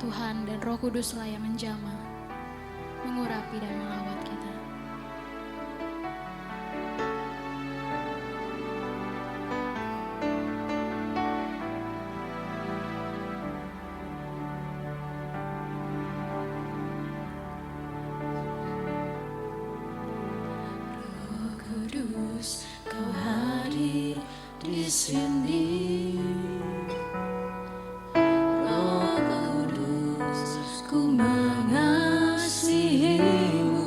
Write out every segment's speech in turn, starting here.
Tuhan dan Roh Kuduslah yang menjamah, mengurapi dan melawat kita. Roh Kudus, Kau hadir di sini. Roh Kudus, ku mengasihimu.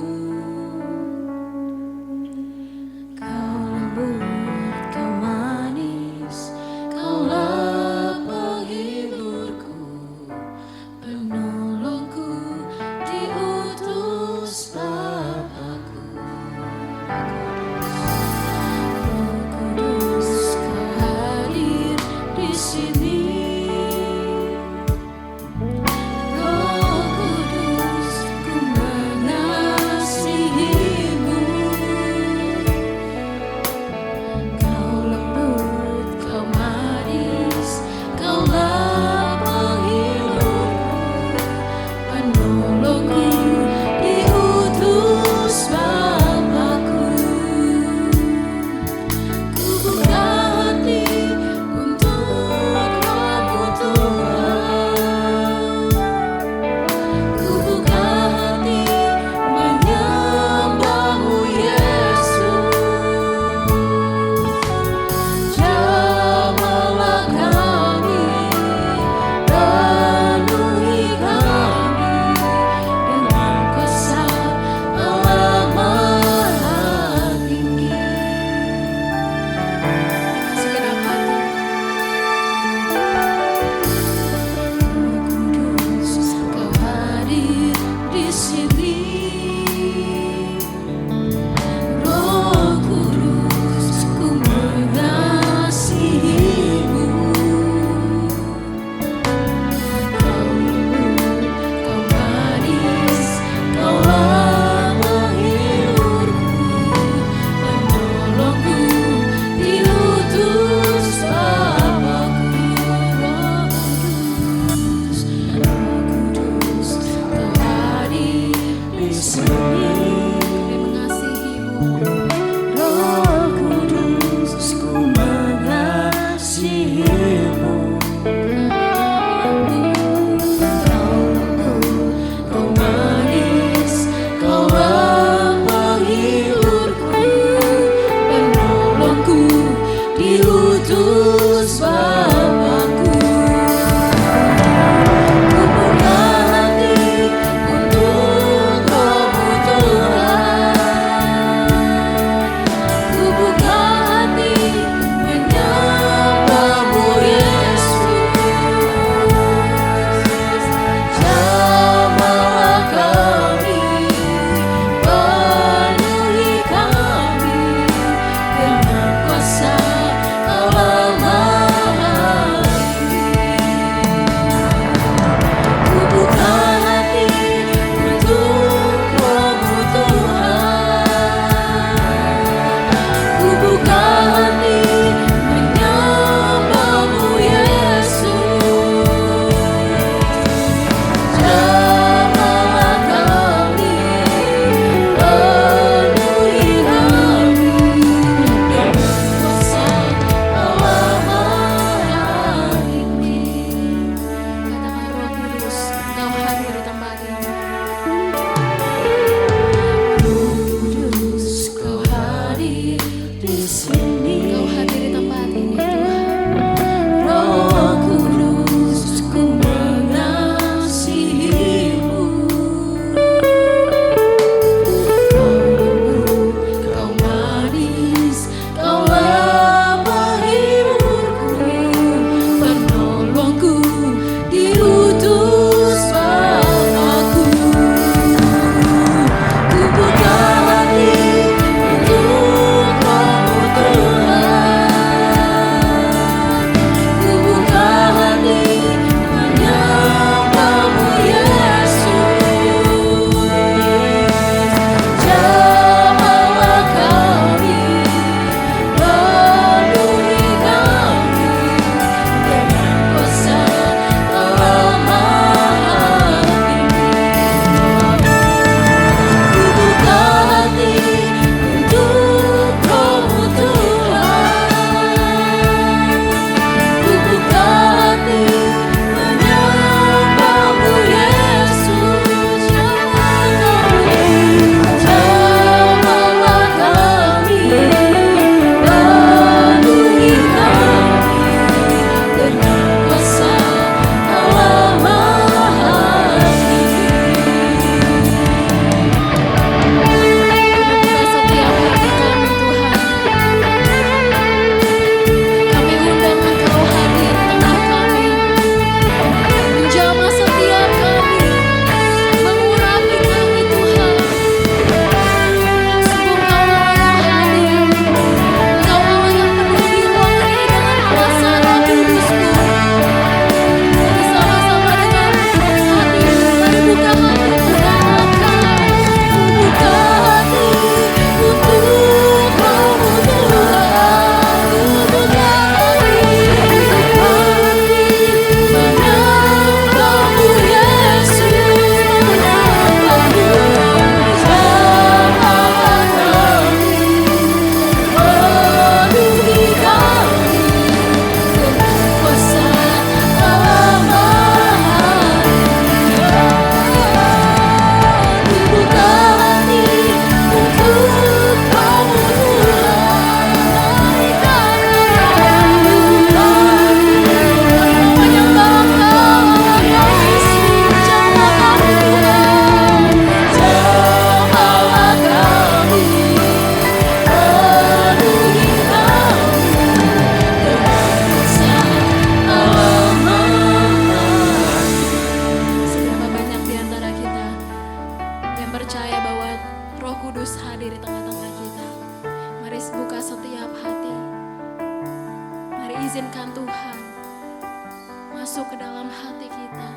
hati kita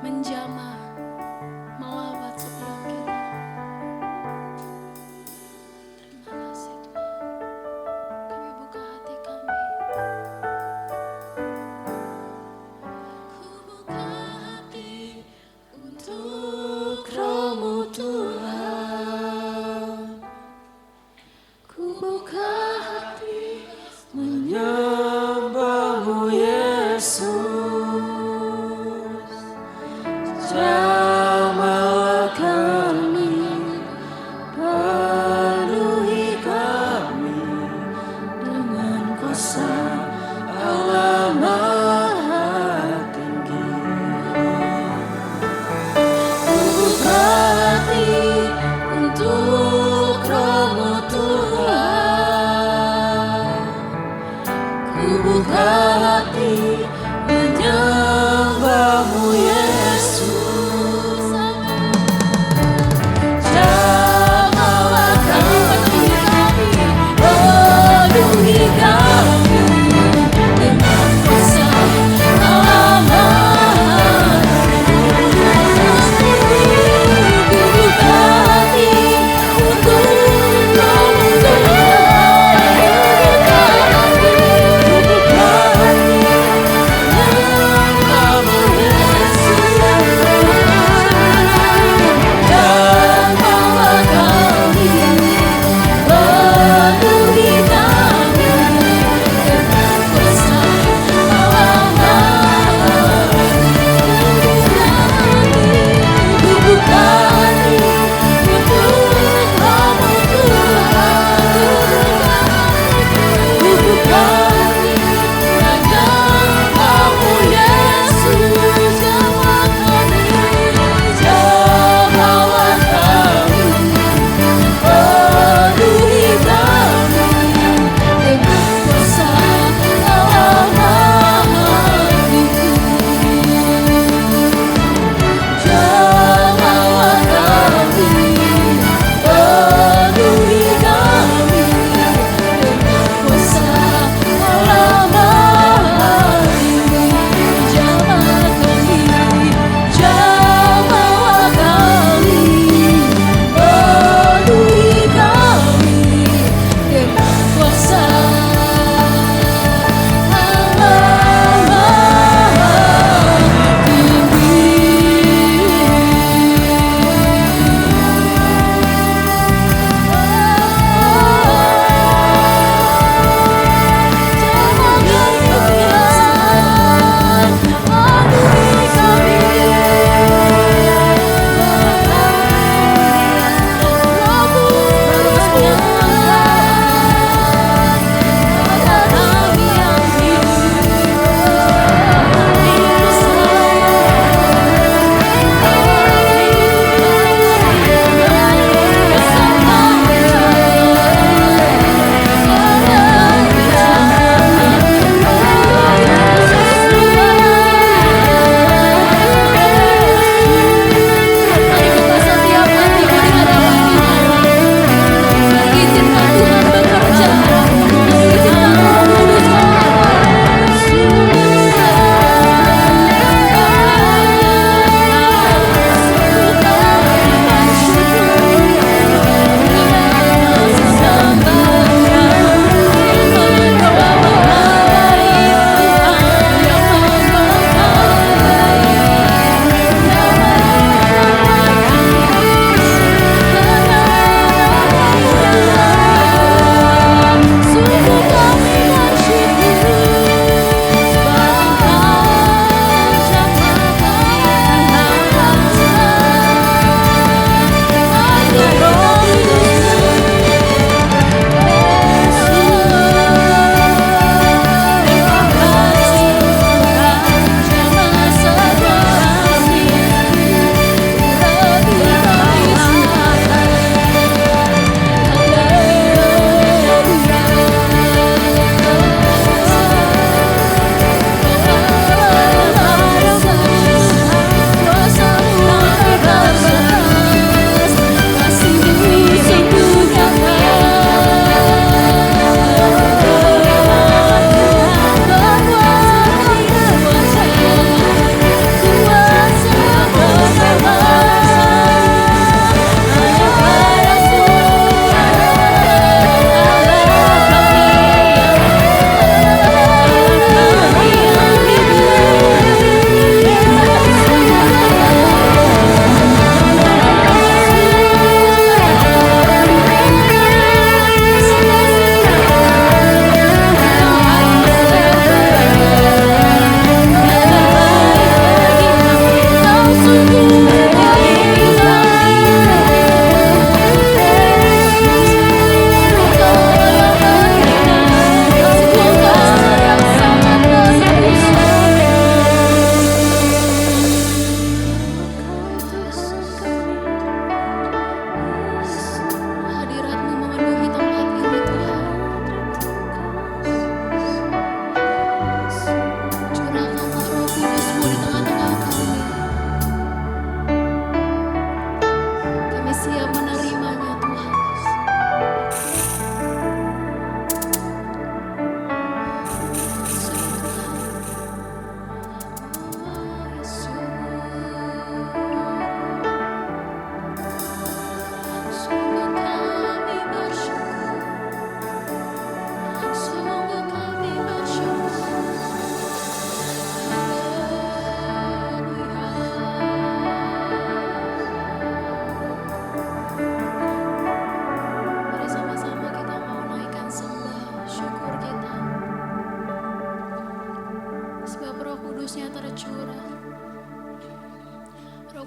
menjamah melawat setiap kita. Terima kasih Tuhan. Kami buka hati kami. Ku buka hati untuk Roh-Mu Tuhan. Ku buka hati menyembah-Mu Yesus. Jamahlah kami, penuhi kami dengan kuasa Allah Maha Tinggi. Ku buka hati untuk Roh-Mu Tuhan. Ku buka hati Menyembah-Mu Yesus.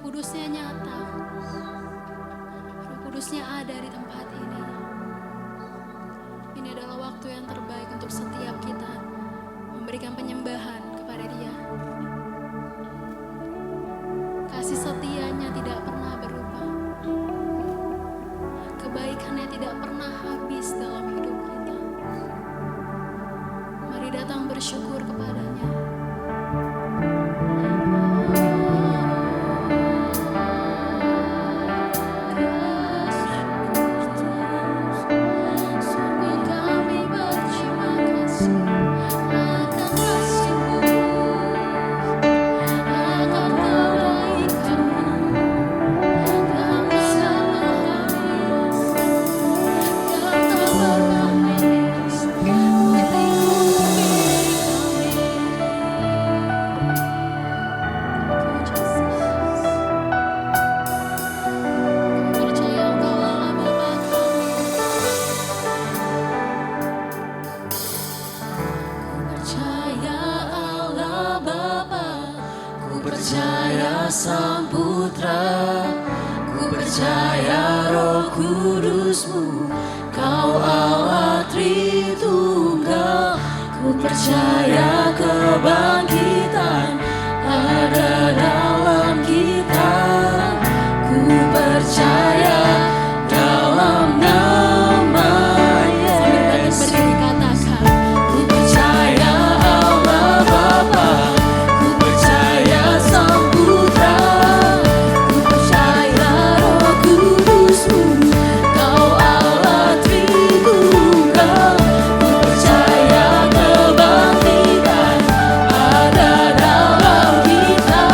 Kudusnya nyata, Roh Kudusnya ada di tempat ini. Ini adalah waktu yang terbaik untuk setiap kita memberikan penyembahan kepada Dia. Kasih setianya tidak pernah berubah, kebaikannya tidak pernah habis dalam hidup kita. Mari datang bersyukur kepadanya. Sungguh kami berterima kasih akan kasih-Mu, akan kebaikan-Mu. Kami sangat habis, Kau tak pernah habis, milikku, milik kami. Percaya Engkau Allah Bapa kami. Ku percaya Sang Putra, ku percaya Roh Kudus-Mu, Kau Allah Tritunggal. Ku percaya kebangkitan ada dalam kita. Ku percaya dalam nama Yesus. Berdiri katakan, ku percaya Allah Bapa, ku percaya Sang Putra, ku percaya Roh Kudus-Mu, Kau Allah Tritunggal. Ku percaya kebangkitan ada dalam kita.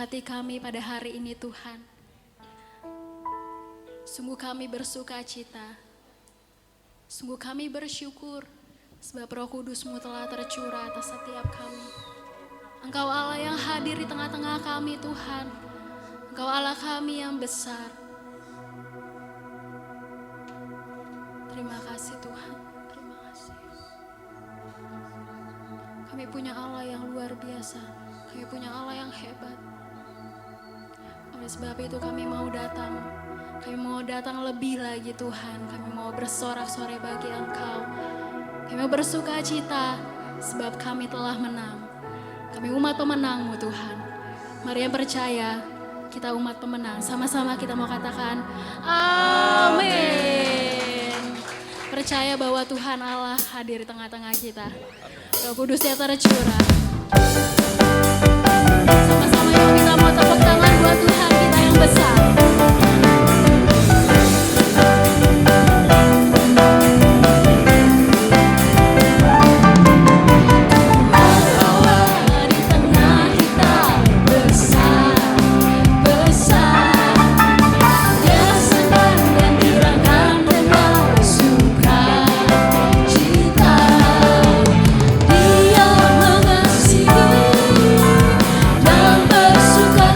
hati kami pada hari ini Tuhan. Sungguh kami bersuka cita, sungguh kami bersyukur sebab Roh Kudus-Mu telah tercurah atas setiap kami. Engkau Allah yang hadir di tengah-tengah kami Tuhan. Engkau Allah kami yang besar. Terima kasih Tuhan, terima kasih. Kami punya Allah yang luar biasa, kami punya Allah yang hebat. Oleh sebab itu kami mau datang lebih lagi Tuhan. Kami mau bersorak-sorai bagi Engkau. Kami mau bersuka cita sebab kami telah menang. Kami umat pemenang-Mu Tuhan. Mari yang percaya, kita umat pemenang. Sama-sama kita mau katakan amin. Percaya bahwa Tuhan Allah hadir di tengah-tengah kita. Roh Kudus-Nya tercurah. Sama-sama yuk kita mau tepuk tangan buat Tuhan kita yang besar.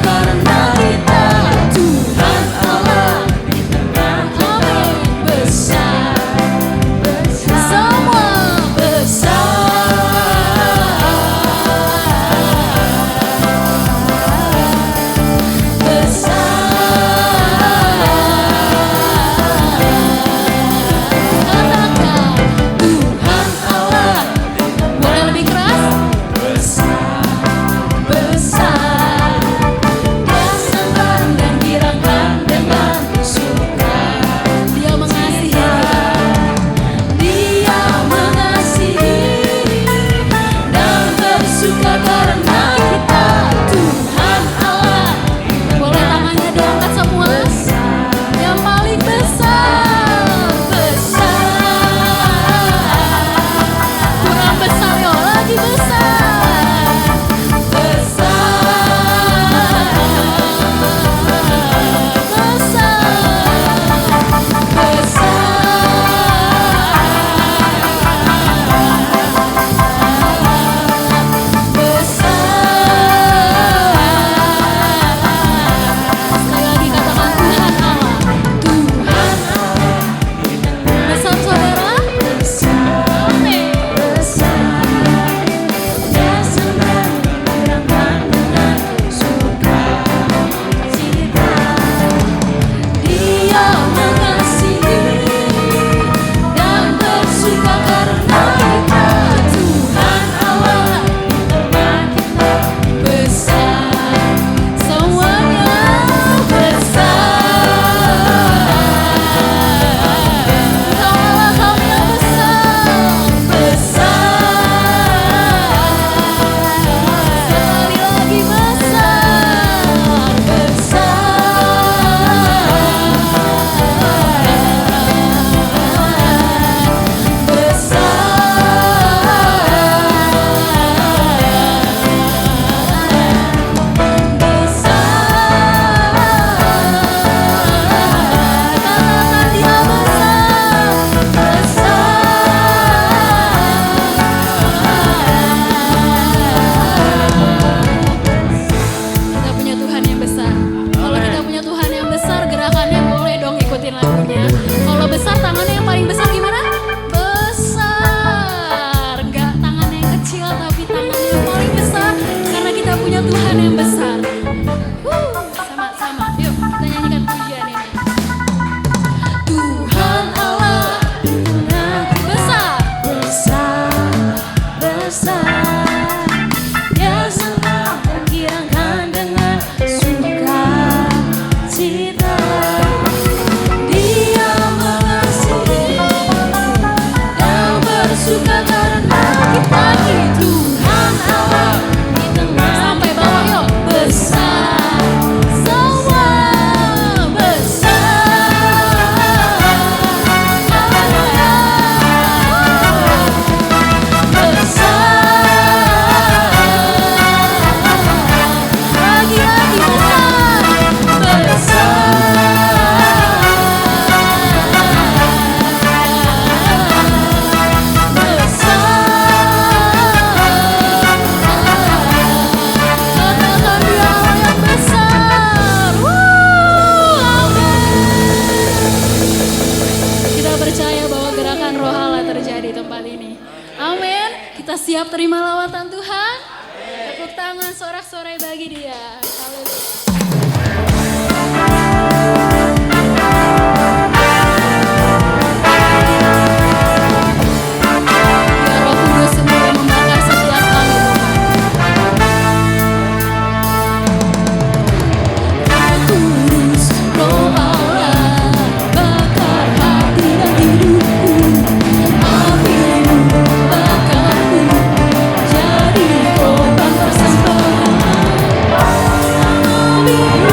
Karena siap terima lawatan Tuhan? Tepuk tangan sorak-sorai bagi dia. Haleluya. Biar Roh Kudus semua membakar setiap kami Tuhan. Kudus, Roh Allah, bakar hati dan hidupku. Apimu bakarku, jadi korban persembahan. Berilah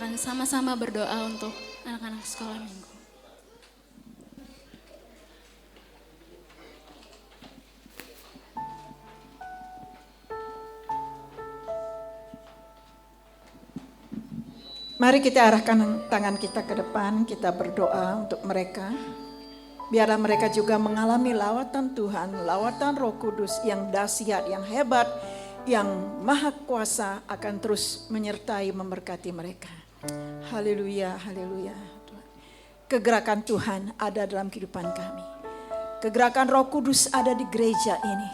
dan sama-sama berdoa untuk anak-anak sekolah minggu. Mari kita arahkan tangan kita ke depan, kita berdoa untuk mereka. Biarlah mereka juga mengalami lawatan Tuhan, lawatan Roh Kudus yang dahsyat, yang hebat, yang maha kuasa akan terus menyertai memberkati mereka. Haleluya, haleluya. Kegerakan Tuhan ada dalam kehidupan kami. Kegerakan Roh Kudus ada di gereja ini,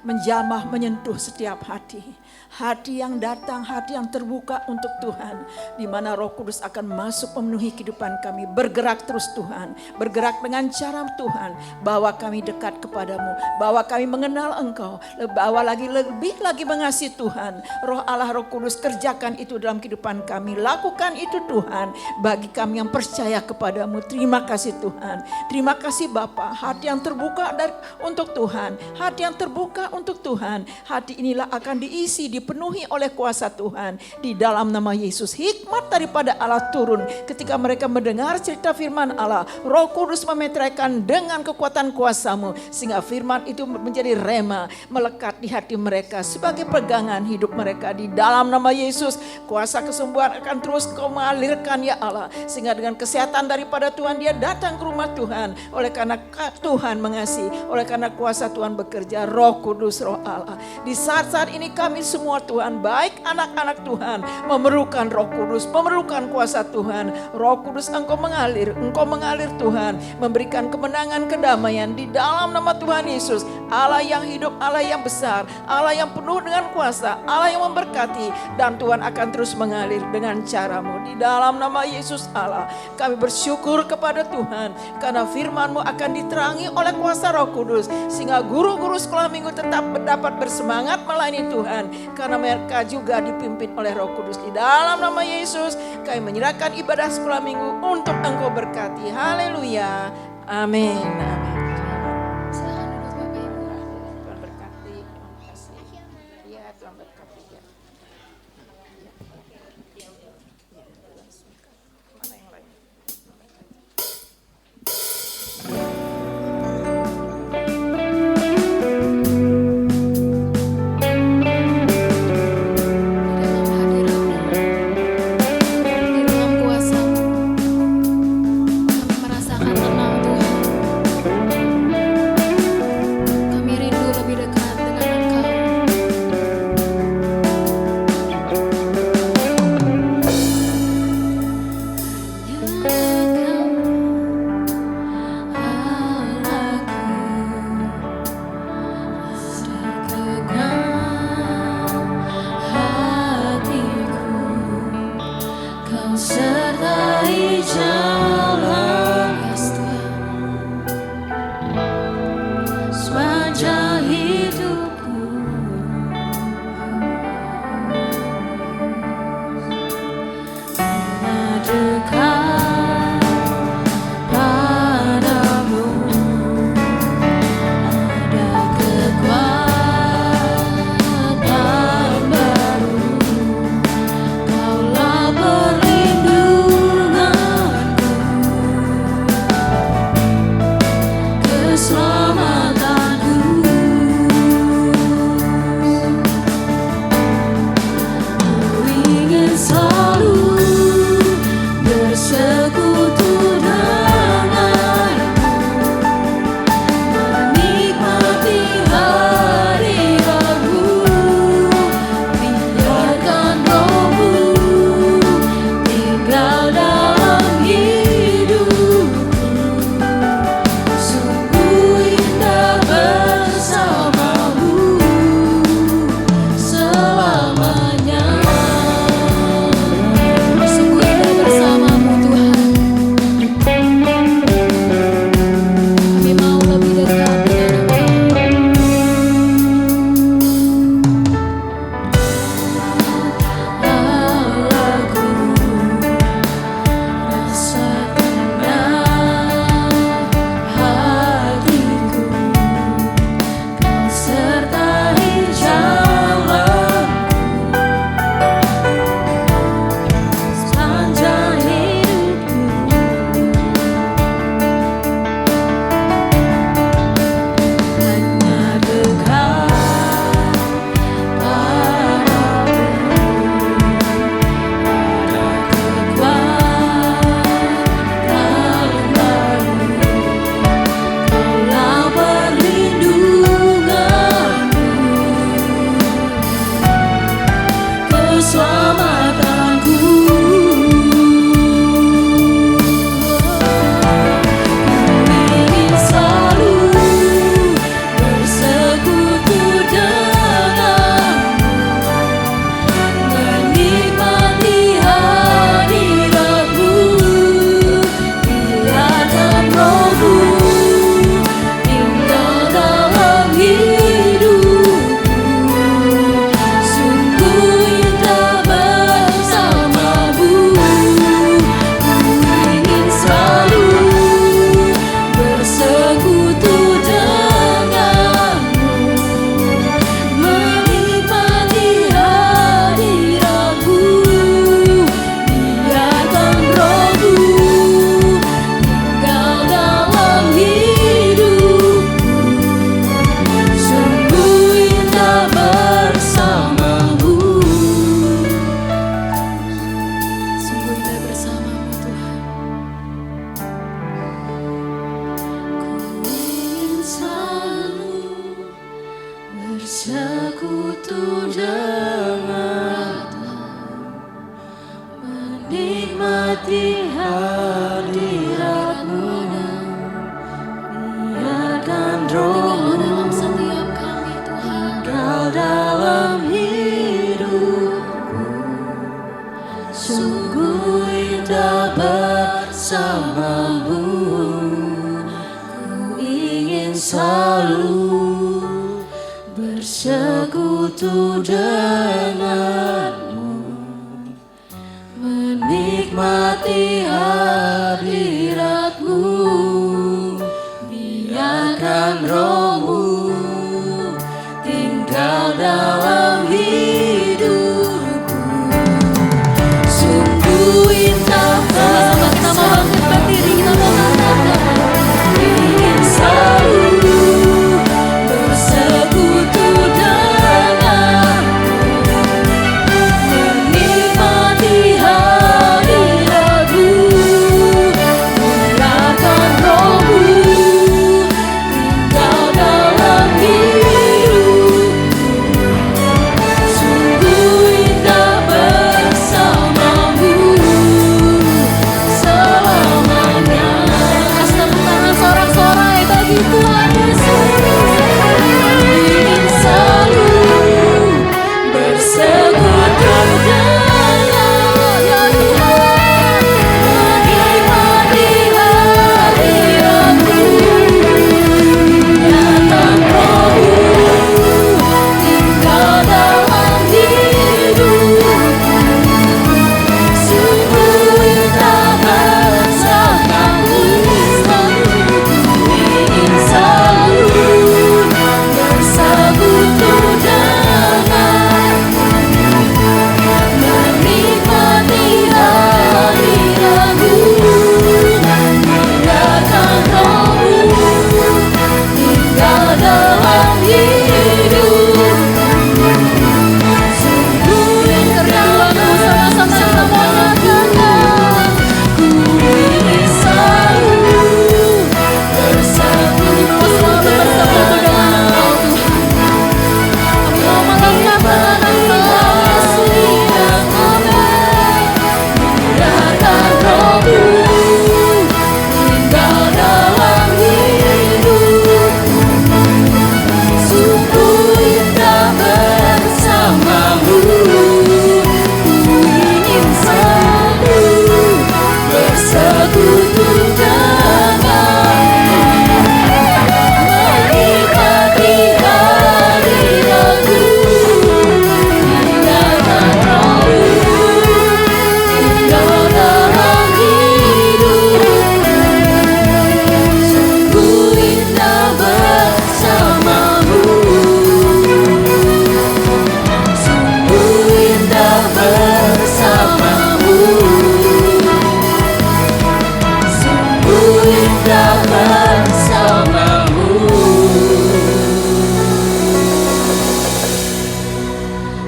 menjamah menyentuh setiap hati. Hati yang datang, hati yang terbuka untuk Tuhan, di mana Roh Kudus akan masuk memenuhi kehidupan kami, bergerak terus Tuhan, bergerak dengan cara Tuhan, bahwa kami dekat kepadamu, bahwa kami mengenal Engkau, bahwa lebih lagi mengasihi Tuhan. Roh Allah, Roh Kudus, kerjakan itu dalam kehidupan kami, lakukan itu Tuhan, bagi kami yang percaya kepadamu. Terima kasih Tuhan, terima kasih Bapa. Hati yang terbuka untuk Tuhan, hati yang terbuka untuk Tuhan, hati inilah akan diisi, dipenuhi oleh kuasa Tuhan di dalam nama Yesus. Hikmat daripada Allah turun ketika mereka mendengar cerita firman Allah. Roh Kudus memeteraikan dengan kekuatan kuasa-Mu sehingga firman itu menjadi rema, melekat di hati mereka sebagai pegangan hidup mereka di dalam nama Yesus. Kuasa kesembuhan akan terus Kau mengalirkan ya Allah, sehingga dengan kesehatan daripada Tuhan dia datang ke rumah Tuhan, oleh karena Tuhan mengasihi, oleh karena kuasa Tuhan bekerja. Roh Kudus, Roh Allah, di saat-saat ini kami semua Tuhan, baik anak-anak Tuhan, memerlukan Roh Kudus, memerlukan kuasa Tuhan. Roh Kudus Engkau mengalir Tuhan, memberikan kemenangan, kedamaian di dalam nama Tuhan Yesus. Allah yang hidup, Allah yang besar, Allah yang penuh dengan kuasa, Allah yang memberkati, dan Tuhan akan terus mengalir dengan cara-Mu di dalam nama Yesus. Allah, kami bersyukur kepada Tuhan karena firman-Mu akan diterangi oleh kuasa Roh Kudus, sehingga guru-guru sekolah minggu tetap dapat bersemangat melayani Tuhan, karena mereka juga dipimpin oleh Roh Kudus. Di dalam nama Yesus kami menyerahkan ibadah sekolah minggu untuk Engkau berkati. Haleluya, amin, amin. Silakan duduk Bapak Ibu. Tuhan berkati, Tuhan kasih. Ya, Tuhan berkati ya. Mana yang lain? Di dalam kuasa-Mu, kami merasakan tenang Tuhan. Kami rindu lebih dekat dengan Engkau. Hanya bersekutu denganmu, menikmati hadiratmu, biarkan rohmu tinggal dalam hidupku. Sungguh indah Sama kita mau bangkit berdiri, kita mau katakan ingin selalu bersekutu denganmu, menikmati hadiratmu, biarkan rohmu tinggal dalam hidupku. Sungguh indah bersamamu selamanya. kasih tepuk tangan sorak-sorai bagi Tuhan Yesus. Ingin selalu bersekutu denganmu, ya Tuhan, menikmati hadiratmu, biarkan rohmu tinggal dalam hidupku. Sungguh indah bersamamu, ingin selalu bersekutu denganmu, menikmati hadiratmu, biarkan rohmu tinggal dalam hidupku. Sungguh indah Sama-sama kita mau nyatakan ku ingin selalu bersekutu bersekutu dengan Engkau Tuhan. Kami mau melangkah dengan Engkau Yesus. biarkan rohmu tinggal dalam hidupku. Sungguh indah bersamamu, ku ingin selalu bersekutu denganmu, menikmati hadiratmu, biarkan rohmu tinggal dalam hidupku. Sungguh indah bersamamu, sungguh indah bersamamu, sungguh indah bersamamu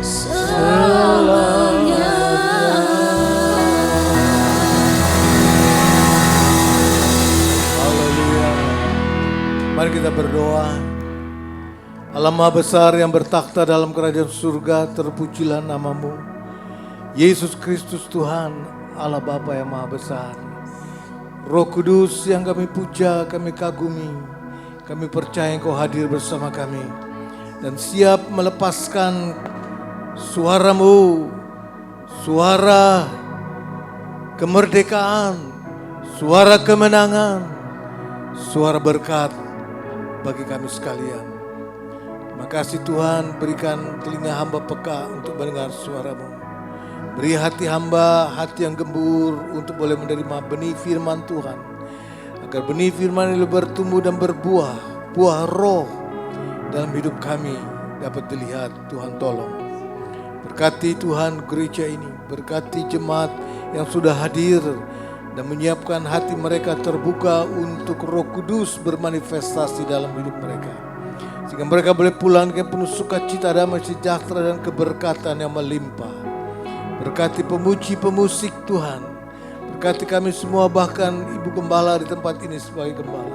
selamanya. Haleluya. Mari kita berdoa. Allah Maha Besar yang bertakhta dalam kerajaan surga, terpujilah namamu. Yesus Kristus Tuhan, Allah Bapa yang Maha Besar. Roh Kudus yang kami puja, kami kagumi. Kami percaya Engkau hadir bersama kami. Dan siap melepaskan suaramu, suara kemerdekaan, suara kemenangan, suara berkat bagi kami sekalian. Terima kasih Tuhan, berikan telinga hamba peka untuk mendengar suara-Mu. Beri hati hamba hati yang gembur untuk boleh menerima benih firman Tuhan. Agar benih firman itu bertumbuh dan berbuah, buah roh dalam hidup kami dapat dilihat. Tuhan tolong. Berkati Tuhan gereja ini, berkati jemaat yang sudah hadir dan menyiapkan hati mereka terbuka untuk Roh Kudus bermanifestasi dalam hidup mereka. Sehingga mereka boleh pulang dengan penuh sukacita, damai sejahtera dan keberkatan yang melimpah. Berkati pemuji pemusik Tuhan. Berkati kami semua, bahkan Ibu Gembala di tempat ini sebagai gembala.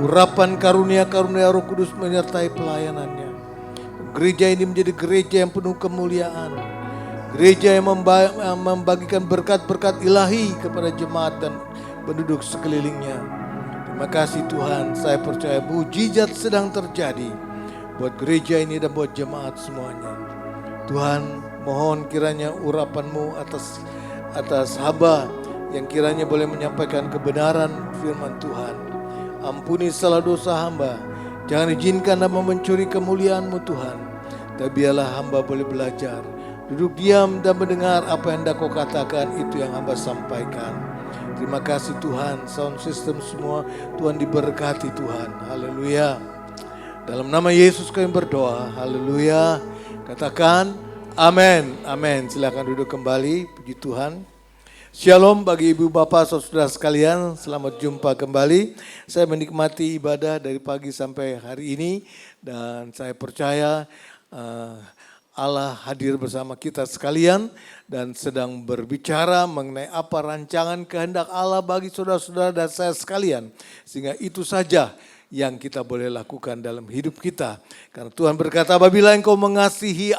Urapan karunia-karunia Roh Kudus menyertai pelayanannya. Gereja ini menjadi gereja yang penuh kemuliaan. Gereja yang membagikan berkat-berkat ilahi kepada jemaat dan penduduk sekelilingnya. Terima kasih Tuhan, saya percaya mujizat sedang terjadi buat gereja ini dan buat jemaat semuanya. Tuhan, mohon kiranya urapan-Mu atas hamba yang kiranya boleh menyampaikan kebenaran firman Tuhan. Ampuni salah dosa hamba, jangan izinkan hamba mencuri kemuliaan-Mu Tuhan. tapi biarlah hamba boleh belajar. Duduk diam dan mendengar apa yang hendak kau katakan, itu yang hamba sampaikan. Terima kasih Tuhan, sound system semua Tuhan diberkati Tuhan. Haleluya. Dalam nama Yesus kami berdoa. Haleluya. Katakan amin. Amin. Silakan duduk kembali. Puji Tuhan. Shalom bagi ibu bapak saudara sekalian, selamat jumpa kembali. Saya menikmati ibadah dari pagi sampai hari ini dan saya percaya Allah hadir bersama kita sekalian dan sedang berbicara mengenai apa rancangan kehendak Allah bagi saudara-saudara dan saya sekalian. Sehingga itu saja yang kita boleh lakukan dalam hidup kita. Karena Tuhan berkata, apabila engkau mengasihi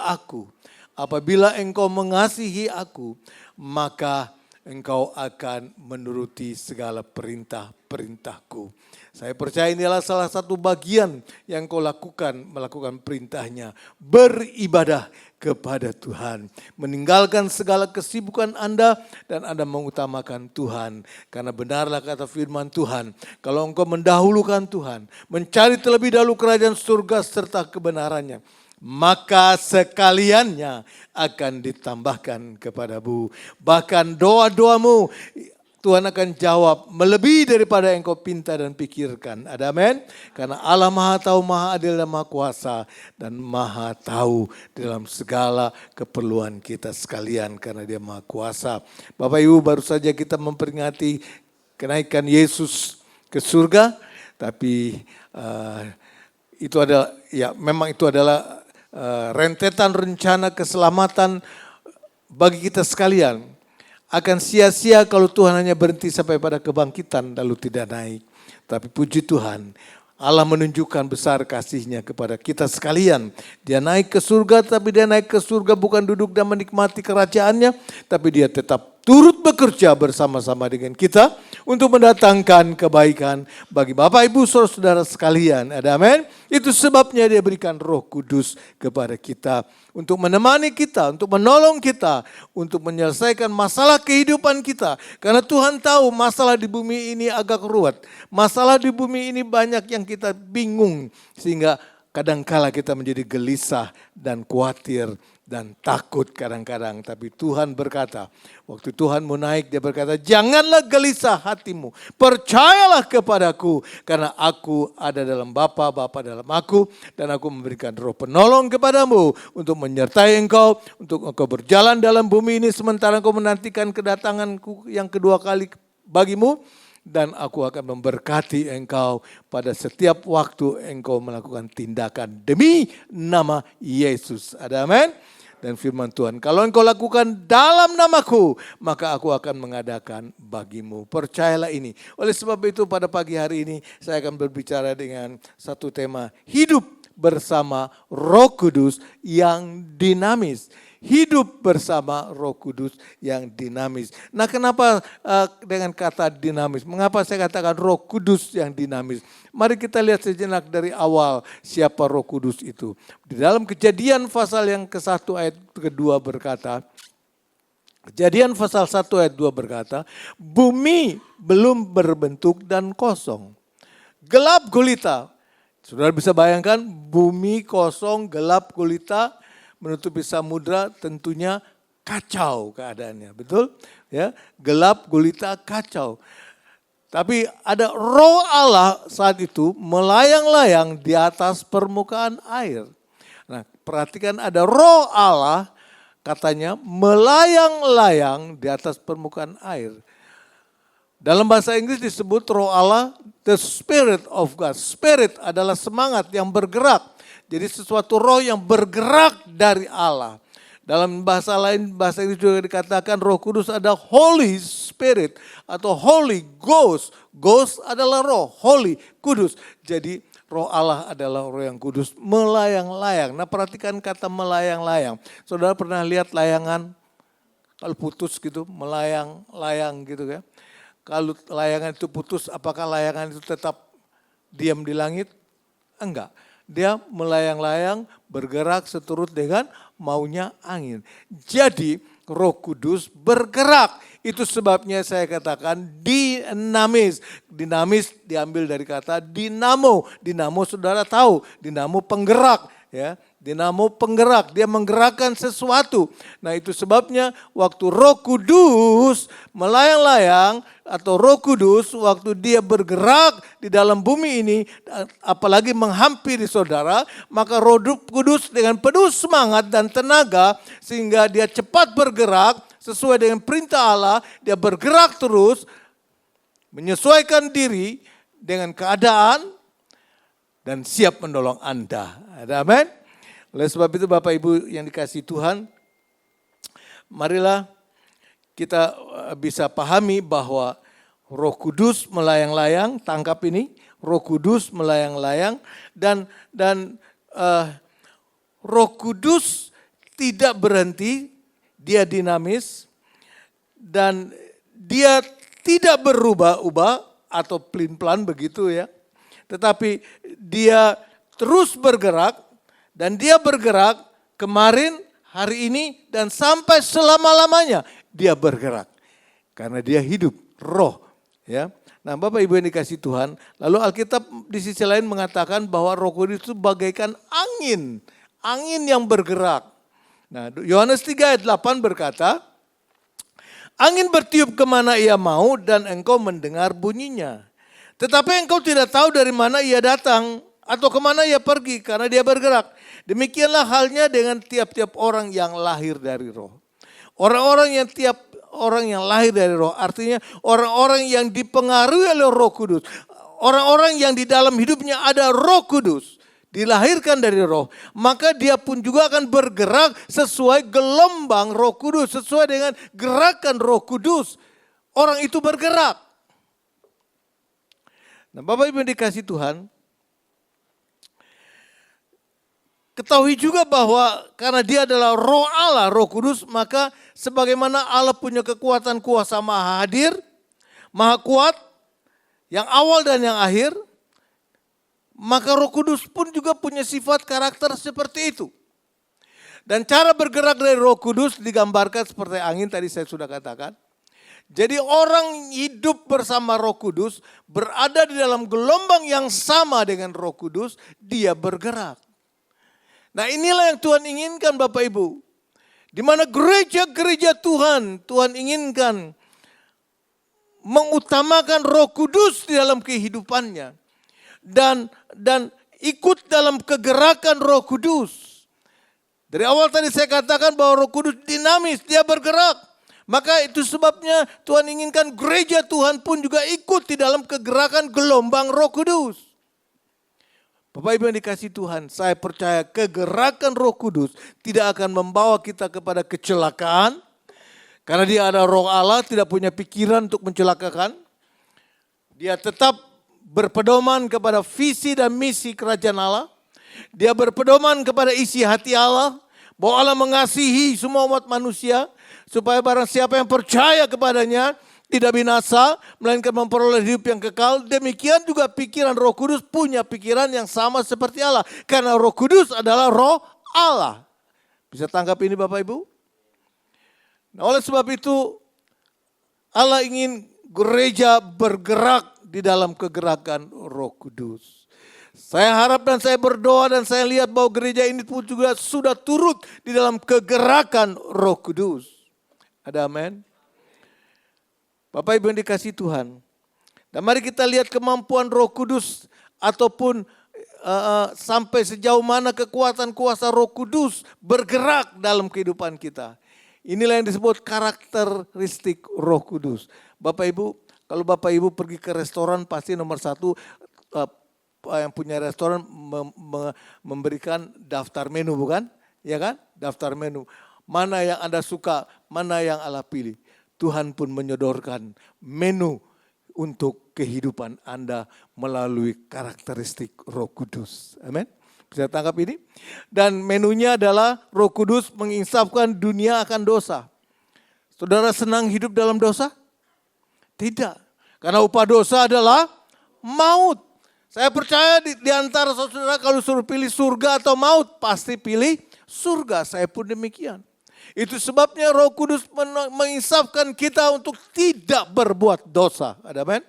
aku, maka engkau akan menuruti segala perintah-perintahku. Saya percaya inilah salah satu bagian yang kau lakukan, melakukan perintahnya. Beribadah kepada Tuhan. Meninggalkan segala kesibukan Anda dan Anda mengutamakan Tuhan. Karena benarlah kata firman Tuhan, kalau engkau mendahulukan Tuhan, mencari terlebih dahulu kerajaan surga serta kebenarannya, maka sekaliannya akan ditambahkan kepadamu. Bahkan doa-doamu Tuhan akan jawab melebihi daripada yang kau pinta dan pikirkan. Ada amin? Karena Allah Maha Tahu, Maha Adil dan Maha Kuasa dan Maha Tahu dalam segala keperluan kita sekalian karena Dia Maha Kuasa. Bapak Ibu, baru saja kita memperingati kenaikan Yesus ke surga, tapi itu adalah memang itu adalah rentetan rencana keselamatan bagi kita sekalian. Akan sia-sia kalau Tuhan hanya berhenti sampai pada kebangkitan lalu tidak naik. Tapi puji Tuhan, Allah menunjukkan besar kasih-Nya kepada kita sekalian. Dia naik ke surga, tapi Dia naik ke surga bukan duduk dan menikmati kerajaannya, tapi Dia tetap turut bekerja bersama-sama dengan kita untuk mendatangkan kebaikan bagi Bapak Ibu Saudara sekalian. Ada amin? Itu sebabnya Dia berikan Roh Kudus kepada kita untuk menemani kita, untuk menolong kita, untuk menyelesaikan masalah kehidupan kita. Karena Tuhan tahu masalah di bumi ini agak ruwet. Masalah di bumi ini banyak yang kita bingung sehingga kadangkala kita menjadi gelisah dan khawatir dan takut kadang-kadang. Tapi Tuhan berkata, waktu Tuhan mau naik, Dia berkata, janganlah gelisah hatimu. Percayalah kepadaku, karena aku ada dalam Bapa, Bapa dalam aku. Dan aku memberikan Roh penolong kepadamu untuk menyertai engkau, untuk engkau berjalan dalam bumi ini sementara engkau menantikan kedatanganku yang kedua kali bagimu. Dan aku akan memberkati engkau pada setiap waktu engkau melakukan tindakan demi nama Yesus. Ada amin? Dan firman Tuhan, kalau engkau lakukan dalam namaku, maka aku akan mengadakan bagimu. Percayalah ini. Oleh sebab itu pada pagi hari ini saya akan berbicara dengan satu tema, hidup bersama Roh Kudus yang dinamis. Hidup bersama Roh Kudus yang dinamis. Nah, kenapa dengan kata dinamis? Mengapa saya katakan Roh Kudus yang dinamis? Mari kita lihat sejenak dari awal siapa Roh Kudus itu. Di dalam Kejadian pasal yang ke-1 ayat ke-2 berkata, Kejadian pasal 1 ayat 2 berkata, bumi belum berbentuk dan kosong. Gelap gulita. Saudara bisa bayangkan bumi kosong, gelap gulita, menutupi samudra, tentunya kacau keadaannya, betul? Ya, gelap gulita kacau. Tapi ada Roh Allah saat itu melayang-layang di atas permukaan air. Nah, perhatikan ada Roh Allah katanya melayang-layang di atas permukaan air. Dalam bahasa Inggris disebut Roh Allah the Spirit of God. Spirit adalah semangat yang bergerak. Jadi sesuatu roh yang bergerak dari Allah. Dalam bahasa lain, bahasa Inggris juga dikatakan Roh Kudus ada Holy Spirit atau Holy Ghost. Ghost adalah roh, Holy, Kudus. Jadi Roh Allah adalah roh yang kudus, melayang-layang. Nah, perhatikan kata melayang-layang. Saudara pernah lihat layangan kalau putus gitu, melayang-layang gitu kan. Kalau layangan itu putus, apakah layangan itu tetap diam di langit? Enggak. Dia melayang-layang, bergerak seturut dengan maunya angin. Jadi Roh Kudus bergerak. Itu sebabnya saya katakan dinamis. Dinamis diambil dari kata dinamo. Dinamo saudara tahu, dinamo penggerak. ya, dinamo penggerak, dia menggerakkan sesuatu. Nah itu sebabnya waktu Roh Kudus melayang-layang atau Roh Kudus waktu dia bergerak di dalam bumi ini, apalagi menghampiri saudara, maka Roh Kudus dengan penuh semangat dan tenaga sehingga dia cepat bergerak sesuai dengan perintah Allah, dia bergerak terus menyesuaikan diri dengan keadaan dan siap menolong Anda. Ada amin? Oleh sebab itu Bapak Ibu yang dikasihi Tuhan, marilah kita bisa pahami bahwa Roh Kudus melayang-layang, tangkap ini, Roh Kudus melayang-layang dan Roh Kudus tidak berhenti, dia dinamis dan dia tidak berubah-ubah atau pelin-pelan begitu ya. Tetapi dia terus bergerak dan dia bergerak kemarin, hari ini dan sampai selama-lamanya dia bergerak. Karena dia hidup, roh. Ya. Nah Bapak Ibu yang dikasihi Tuhan, lalu Alkitab di sisi lain mengatakan bahwa Roh Kudus itu bagaikan angin. Angin yang bergerak. Nah Yohanes 3 ayat 8 berkata, angin bertiup kemana ia mau dan engkau mendengar bunyinya. Tetapi engkau tidak tahu dari mana ia datang atau kemana ia pergi karena dia bergerak. Demikianlah halnya dengan tiap-tiap orang yang lahir dari roh. Orang-orang yang lahir dari roh artinya orang-orang yang dipengaruhi oleh Roh Kudus. Orang-orang yang di dalam hidupnya ada Roh Kudus. Dilahirkan dari roh. Maka dia pun juga akan bergerak sesuai gelombang Roh Kudus. Sesuai dengan gerakan Roh Kudus. Orang itu bergerak. Nah Bapak Ibu yang dikasihi Tuhan, ketahui juga bahwa karena dia adalah roh Allah, Roh Kudus, maka sebagaimana Allah punya kekuatan kuasa maha hadir, maha kuat, yang awal dan yang akhir, maka Roh Kudus pun juga punya sifat karakter seperti itu. Dan cara bergerak dari Roh Kudus digambarkan seperti angin tadi saya sudah katakan. Jadi orang hidup bersama Roh Kudus, berada di dalam gelombang yang sama dengan Roh Kudus, dia bergerak. Nah inilah yang Tuhan inginkan Bapak Ibu. Di mana gereja-gereja Tuhan inginkan mengutamakan Roh Kudus di dalam kehidupannya. Dan ikut dalam kegerakan Roh Kudus. Dari awal tadi saya katakan bahwa Roh Kudus dinamis, dia bergerak. Maka itu sebabnya Tuhan inginkan gereja Tuhan pun juga ikut di dalam kegerakan gelombang Roh Kudus. Bapak Ibu yang dikasihi Tuhan, saya percaya kegerakan Roh Kudus tidak akan membawa kita kepada kecelakaan. Karena dia ada roh Allah, tidak punya pikiran untuk mencelakakan. Dia tetap berpedoman kepada visi dan misi kerajaan Allah. Dia berpedoman kepada isi hati Allah. Bahwa Allah mengasihi semua umat manusia. Supaya barang siapa yang percaya kepadanya tidak binasa, melainkan memperoleh hidup yang kekal. Demikian juga pikiran Roh Kudus punya pikiran yang sama seperti Allah. Karena Roh Kudus adalah roh Allah. Bisa tangkap ini Bapak Ibu? Nah, oleh sebab itu Allah ingin gereja bergerak di dalam kegerakan Roh Kudus. Saya harap dan saya berdoa dan saya lihat bahwa gereja ini pun juga sudah turut di dalam kegerakan Roh Kudus. Ada amin. Bapak Ibu yang dikasihi Tuhan. Dan mari kita lihat kemampuan Roh Kudus ataupun sampai sejauh mana kekuatan kuasa Roh Kudus bergerak dalam kehidupan kita. Inilah yang disebut karakteristik Roh Kudus. Bapak Ibu, kalau Bapak Ibu pergi ke restoran pasti nomor satu yang punya restoran memberikan daftar menu bukan? Ya kan? Daftar menu. Mana yang Anda suka, mana yang Allah pilih. Tuhan pun menyodorkan menu untuk kehidupan Anda melalui karakteristik Roh Kudus. Amin. Bisa tangkap ini? Dan menunya adalah Roh Kudus menginsafkan dunia akan dosa. Saudara senang hidup dalam dosa? Tidak. Karena upah dosa adalah maut. Saya percaya di antara saudara kalau suruh pilih surga atau maut, pasti pilih surga. Saya pun demikian. Itu sebabnya Roh Kudus menginsafkan kita untuk tidak berbuat dosa. Ada amin?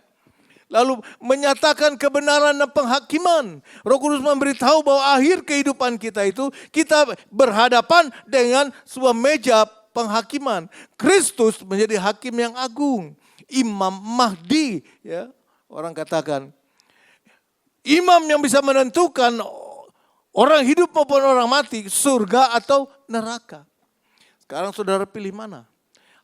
lalu menyatakan kebenaran dan penghakiman. Roh Kudus memberitahu bahwa akhir kehidupan kita itu kita berhadapan dengan sebuah meja penghakiman. Kristus menjadi hakim yang agung, Imam Mahdi, ya. Orang katakan imam yang bisa menentukan orang hidup maupun orang mati, surga atau neraka. Sekarang saudara pilih mana?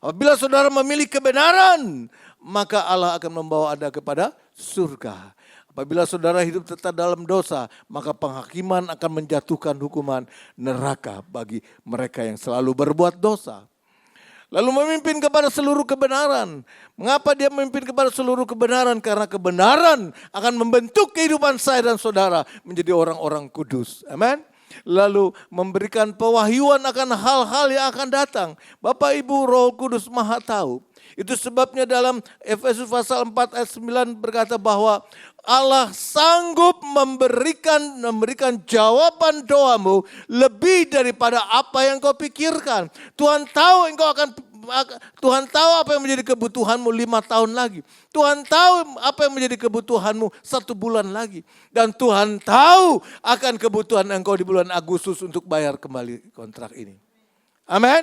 Apabila saudara memilih kebenaran, maka Allah akan membawa Anda kepada surga. Apabila saudara hidup tetap dalam dosa, maka penghakiman akan menjatuhkan hukuman neraka bagi mereka yang selalu berbuat dosa. Lalu memimpin kepada seluruh kebenaran. Mengapa dia memimpin kepada seluruh kebenaran? Karena kebenaran akan membentuk kehidupan saya dan saudara menjadi orang-orang kudus. Amin. Lalu memberikan pewahyuan akan hal-hal yang akan datang. Bapak Ibu, Roh Kudus Maha tahu. Itu sebabnya dalam Efesus pasal 4 ayat 9 berkata bahwa Allah sanggup memberikan jawaban doamu lebih daripada apa yang kau pikirkan. Tuhan tahu apa yang menjadi kebutuhanmu 5 tahun lagi. Tuhan tahu apa yang menjadi kebutuhanmu 1 bulan lagi. Dan Tuhan tahu akan kebutuhan engkau di bulan Agustus untuk bayar kembali kontrak ini. Amin.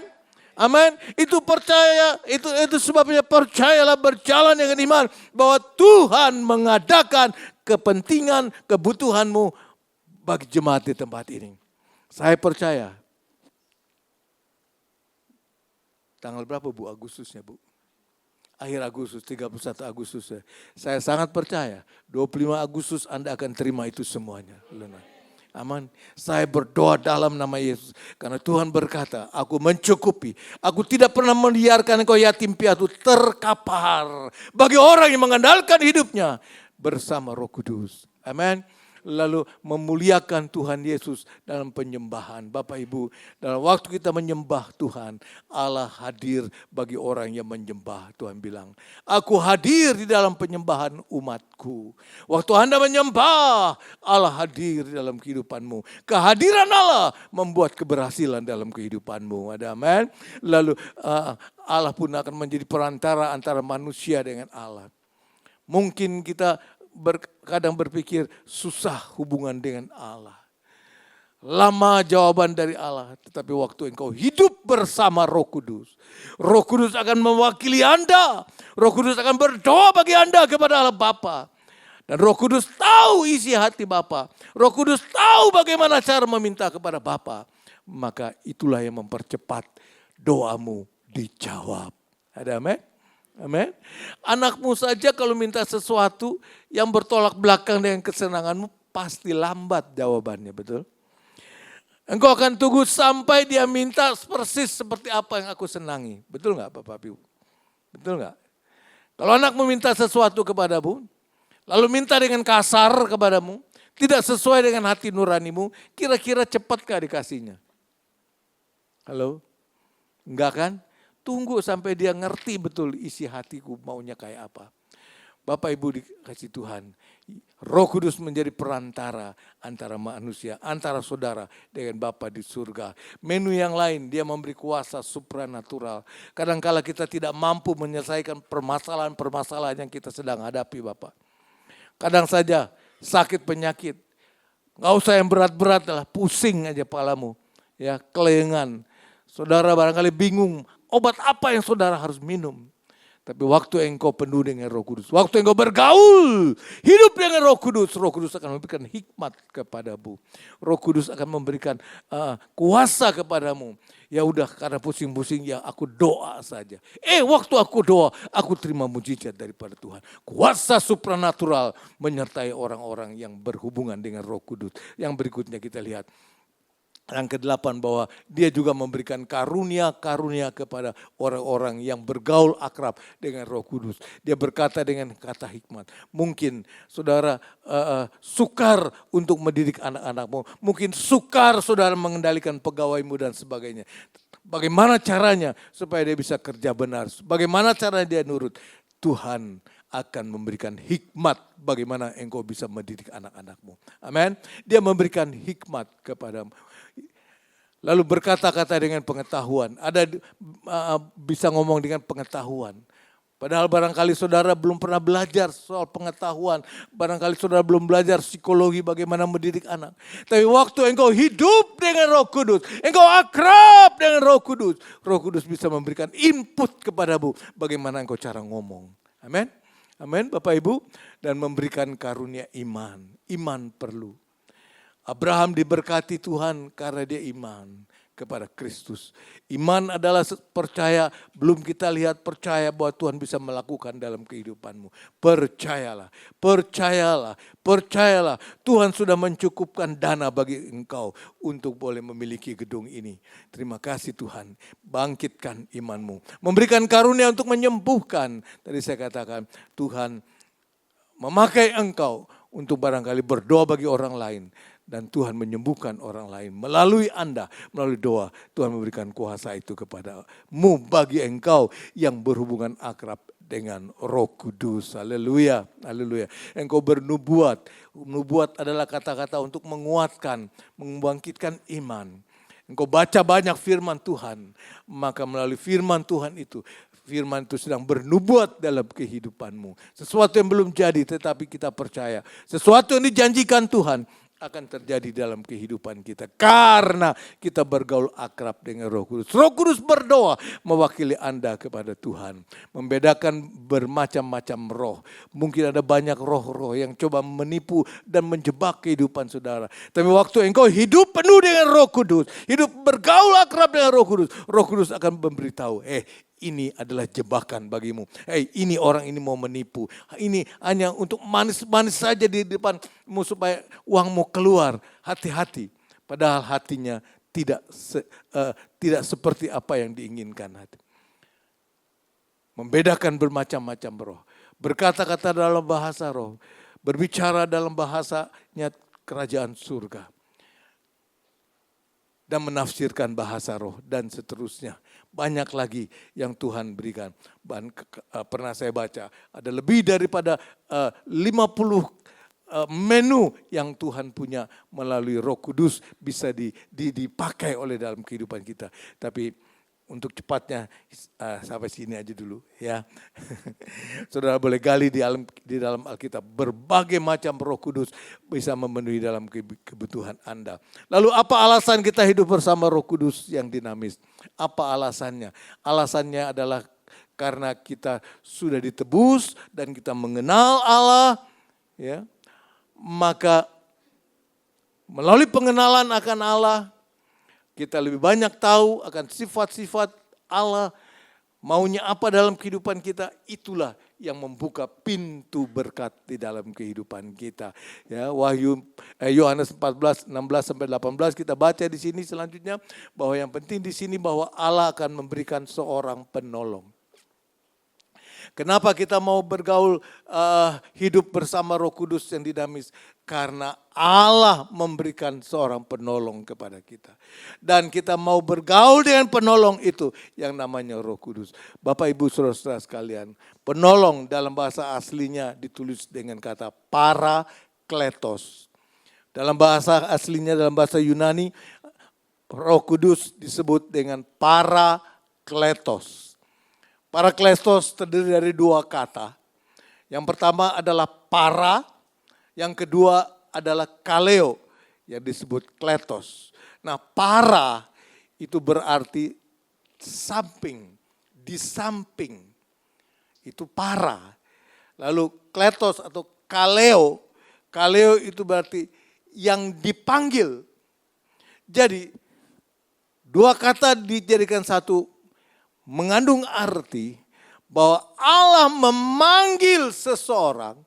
Amin. Itu sebabnya percayalah, berjalan dengan iman bahwa Tuhan mengadakan kepentingan kebutuhanmu bagi jemaat di tempat ini. Saya percaya. Tanggal berapa Bu Agustusnya Bu? Akhir Agustus, 31 Agustus. Saya sangat percaya 25 Agustus Anda akan terima itu semuanya. Amin. Saya berdoa dalam nama Yesus. Karena Tuhan berkata, aku mencukupi. Aku tidak pernah membiarkan engkau yatim piatu terkapar. Bagi orang yang mengandalkan hidupnya bersama Roh Kudus. Amin. Lalu memuliakan Tuhan Yesus dalam penyembahan. Bapak Ibu, dalam waktu kita menyembah Tuhan, Allah hadir bagi orang yang menyembah. Tuhan bilang, aku hadir di dalam penyembahan umatku. Waktu Anda menyembah, Allah hadir di dalam kehidupanmu. Kehadiran Allah membuat keberhasilan dalam kehidupanmu. Ada amin. Lalu Allah pun akan menjadi perantara antara manusia dengan Allah. Mungkin kita kadang berpikir susah hubungan dengan Allah. Lama jawaban dari Allah. Tetapi waktu engkau hidup bersama Roh Kudus, Roh Kudus akan mewakili Anda. Roh Kudus akan berdoa bagi Anda kepada Allah Bapa. Dan Roh Kudus tahu isi hati Bapa. Roh Kudus tahu bagaimana cara meminta kepada Bapa. Maka itulah yang mempercepat doamu dijawab. Ada amin? Amin. Anakmu saja kalau minta sesuatu yang bertolak belakang dengan kesenanganmu, pasti lambat jawabannya, betul? Engkau akan tunggu sampai dia minta persis seperti apa yang aku senangi. Betul nggak Bapak Ibu? Betul nggak? Kalau anakmu minta sesuatu kepadamu, lalu minta dengan kasar kepadamu, tidak sesuai dengan hati nuranimu, kira-kira cepatkah dikasihnya? Halo? Enggak kan? Tunggu sampai dia ngerti betul isi hatiku maunya kayak apa. Bapak Ibu dikasih Tuhan, Roh Kudus menjadi perantara antara manusia, antara saudara dengan Bapa di surga. Menu yang lain, dia memberi kuasa supranatural. Kadangkala kita tidak mampu menyelesaikan permasalahan-permasalahan yang kita sedang hadapi Bapak. Kadang saja sakit penyakit, gak usah yang berat-berat lah, pusing aja kepalamu, ya kelengan. Saudara barangkali bingung, obat apa yang saudara harus minum? Tapi waktu engkau penuh dengan Roh Kudus, waktu engkau bergaul, hidup dengan Roh Kudus akan memberikan hikmat kepadamu. Roh Kudus akan memberikan kuasa kepadamu. Ya udah, karena pusing-pusing ya aku doa saja. Waktu aku doa, aku terima mujizat daripada Tuhan. Kuasa supranatural menyertai orang-orang yang berhubungan dengan Roh Kudus. Yang berikutnya kita lihat. Yang ke-8 bahwa dia juga memberikan karunia-karunia kepada orang-orang yang bergaul akrab dengan Roh Kudus. Dia berkata dengan kata hikmat. Mungkin saudara sukar untuk mendidik anak-anakmu. Mungkin sukar saudara mengendalikan pegawaimu dan sebagainya. Bagaimana caranya supaya dia bisa kerja benar? Bagaimana caranya dia nurut? Tuhan akan memberikan hikmat bagaimana engkau bisa mendidik anak-anakmu. Amin. Dia memberikan hikmat kepadamu. Lalu berkata-kata dengan pengetahuan. Ada bisa ngomong dengan pengetahuan. Padahal barangkali saudara belum pernah belajar soal pengetahuan. Barangkali saudara belum belajar psikologi bagaimana mendidik anak. Tapi waktu engkau hidup dengan Roh Kudus, engkau akrab dengan Roh Kudus bisa memberikan input kepadamu bagaimana engkau cara ngomong. Amin. Amin Bapak Ibu. Dan memberikan karunia iman. Iman perlu. Abraham diberkati Tuhan karena dia iman kepada Kristus. Iman adalah percaya, belum kita lihat, percaya bahwa Tuhan bisa melakukan dalam kehidupanmu. Percayalah, percayalah, percayalah. Tuhan sudah mencukupkan dana bagi engkau untuk boleh memiliki gedung ini. Terima kasih Tuhan, bangkitkan imanmu. Memberikan karunia untuk menyembuhkan. Tadi saya katakan, Tuhan memakai engkau untuk barangkali berdoa bagi orang lain. Dan Tuhan menyembuhkan orang lain melalui Anda, melalui doa. Tuhan memberikan kuasa itu kepadamu bagi engkau yang berhubungan akrab dengan Roh Kudus. Haleluya, haleluya. Engkau bernubuat. Nubuat adalah kata-kata untuk menguatkan, membangkitkan iman. Engkau baca banyak firman Tuhan, maka melalui firman Tuhan itu sedang bernubuat dalam kehidupanmu. Sesuatu yang belum jadi tetapi kita percaya. Sesuatu yang dijanjikan Tuhan akan terjadi dalam kehidupan kita. Karena kita bergaul akrab dengan Roh Kudus. Roh Kudus berdoa mewakili Anda kepada Tuhan. Membedakan bermacam-macam roh. Mungkin ada banyak roh-roh yang coba menipu dan menjebak kehidupan saudara. Tapi waktu engkau hidup penuh dengan Roh Kudus. Hidup bergaul akrab dengan Roh Kudus akan memberitahu, ini adalah jebakan bagimu. Ini orang ini mau menipu. Ini hanya untuk manis-manis saja di depanmu supaya uangmu keluar. Hati-hati. Padahal hatinya tidak seperti apa yang diinginkan hati. Membedakan bermacam-macam roh. Berkata-kata dalam bahasa roh. Berbicara dalam bahasanya kerajaan surga. Dan menafsirkan bahasa roh dan seterusnya. Banyak lagi yang Tuhan berikan. Pernah saya baca ada lebih daripada 50 menu yang Tuhan punya melalui Roh Kudus bisa dipakai oleh dalam kehidupan kita. Tapi untuk cepatnya sampai sini aja dulu ya. Saudara boleh gali di dalam Alkitab. Berbagai macam Roh Kudus bisa memenuhi dalam kebutuhan Anda. Lalu apa alasan kita hidup bersama Roh Kudus yang dinamis? Apa alasannya? Alasannya adalah karena kita sudah ditebus dan kita mengenal Allah. Ya, maka melalui pengenalan akan Allah, kita lebih banyak tahu akan sifat-sifat Allah, maunya apa dalam kehidupan kita, itulah yang membuka pintu berkat di dalam kehidupan kita. Ya, Yohanes 14, 16 sampai 18 kita baca di sini selanjutnya bahwa yang penting di sini bahwa Allah akan memberikan seorang penolong. Kenapa kita mau bergaul hidup bersama Roh Kudus yang dinamis? Karena Allah memberikan seorang penolong kepada kita. Dan kita mau bergaul dengan penolong itu yang namanya Roh Kudus. Bapak Ibu Saudara sekalian, penolong dalam bahasa aslinya ditulis dengan kata parakletos. Dalam bahasa aslinya, dalam bahasa Yunani, Roh Kudus disebut dengan parakletos. Parakletos terdiri dari dua kata. Yang pertama adalah para, yang kedua adalah kaleo yang disebut kletos. Nah, para itu berarti samping, di samping. Itu para. Lalu kletos atau kaleo, kaleo itu berarti yang dipanggil. Jadi dua kata dijadikan satu, mengandung arti bahwa Allah memanggil seseorang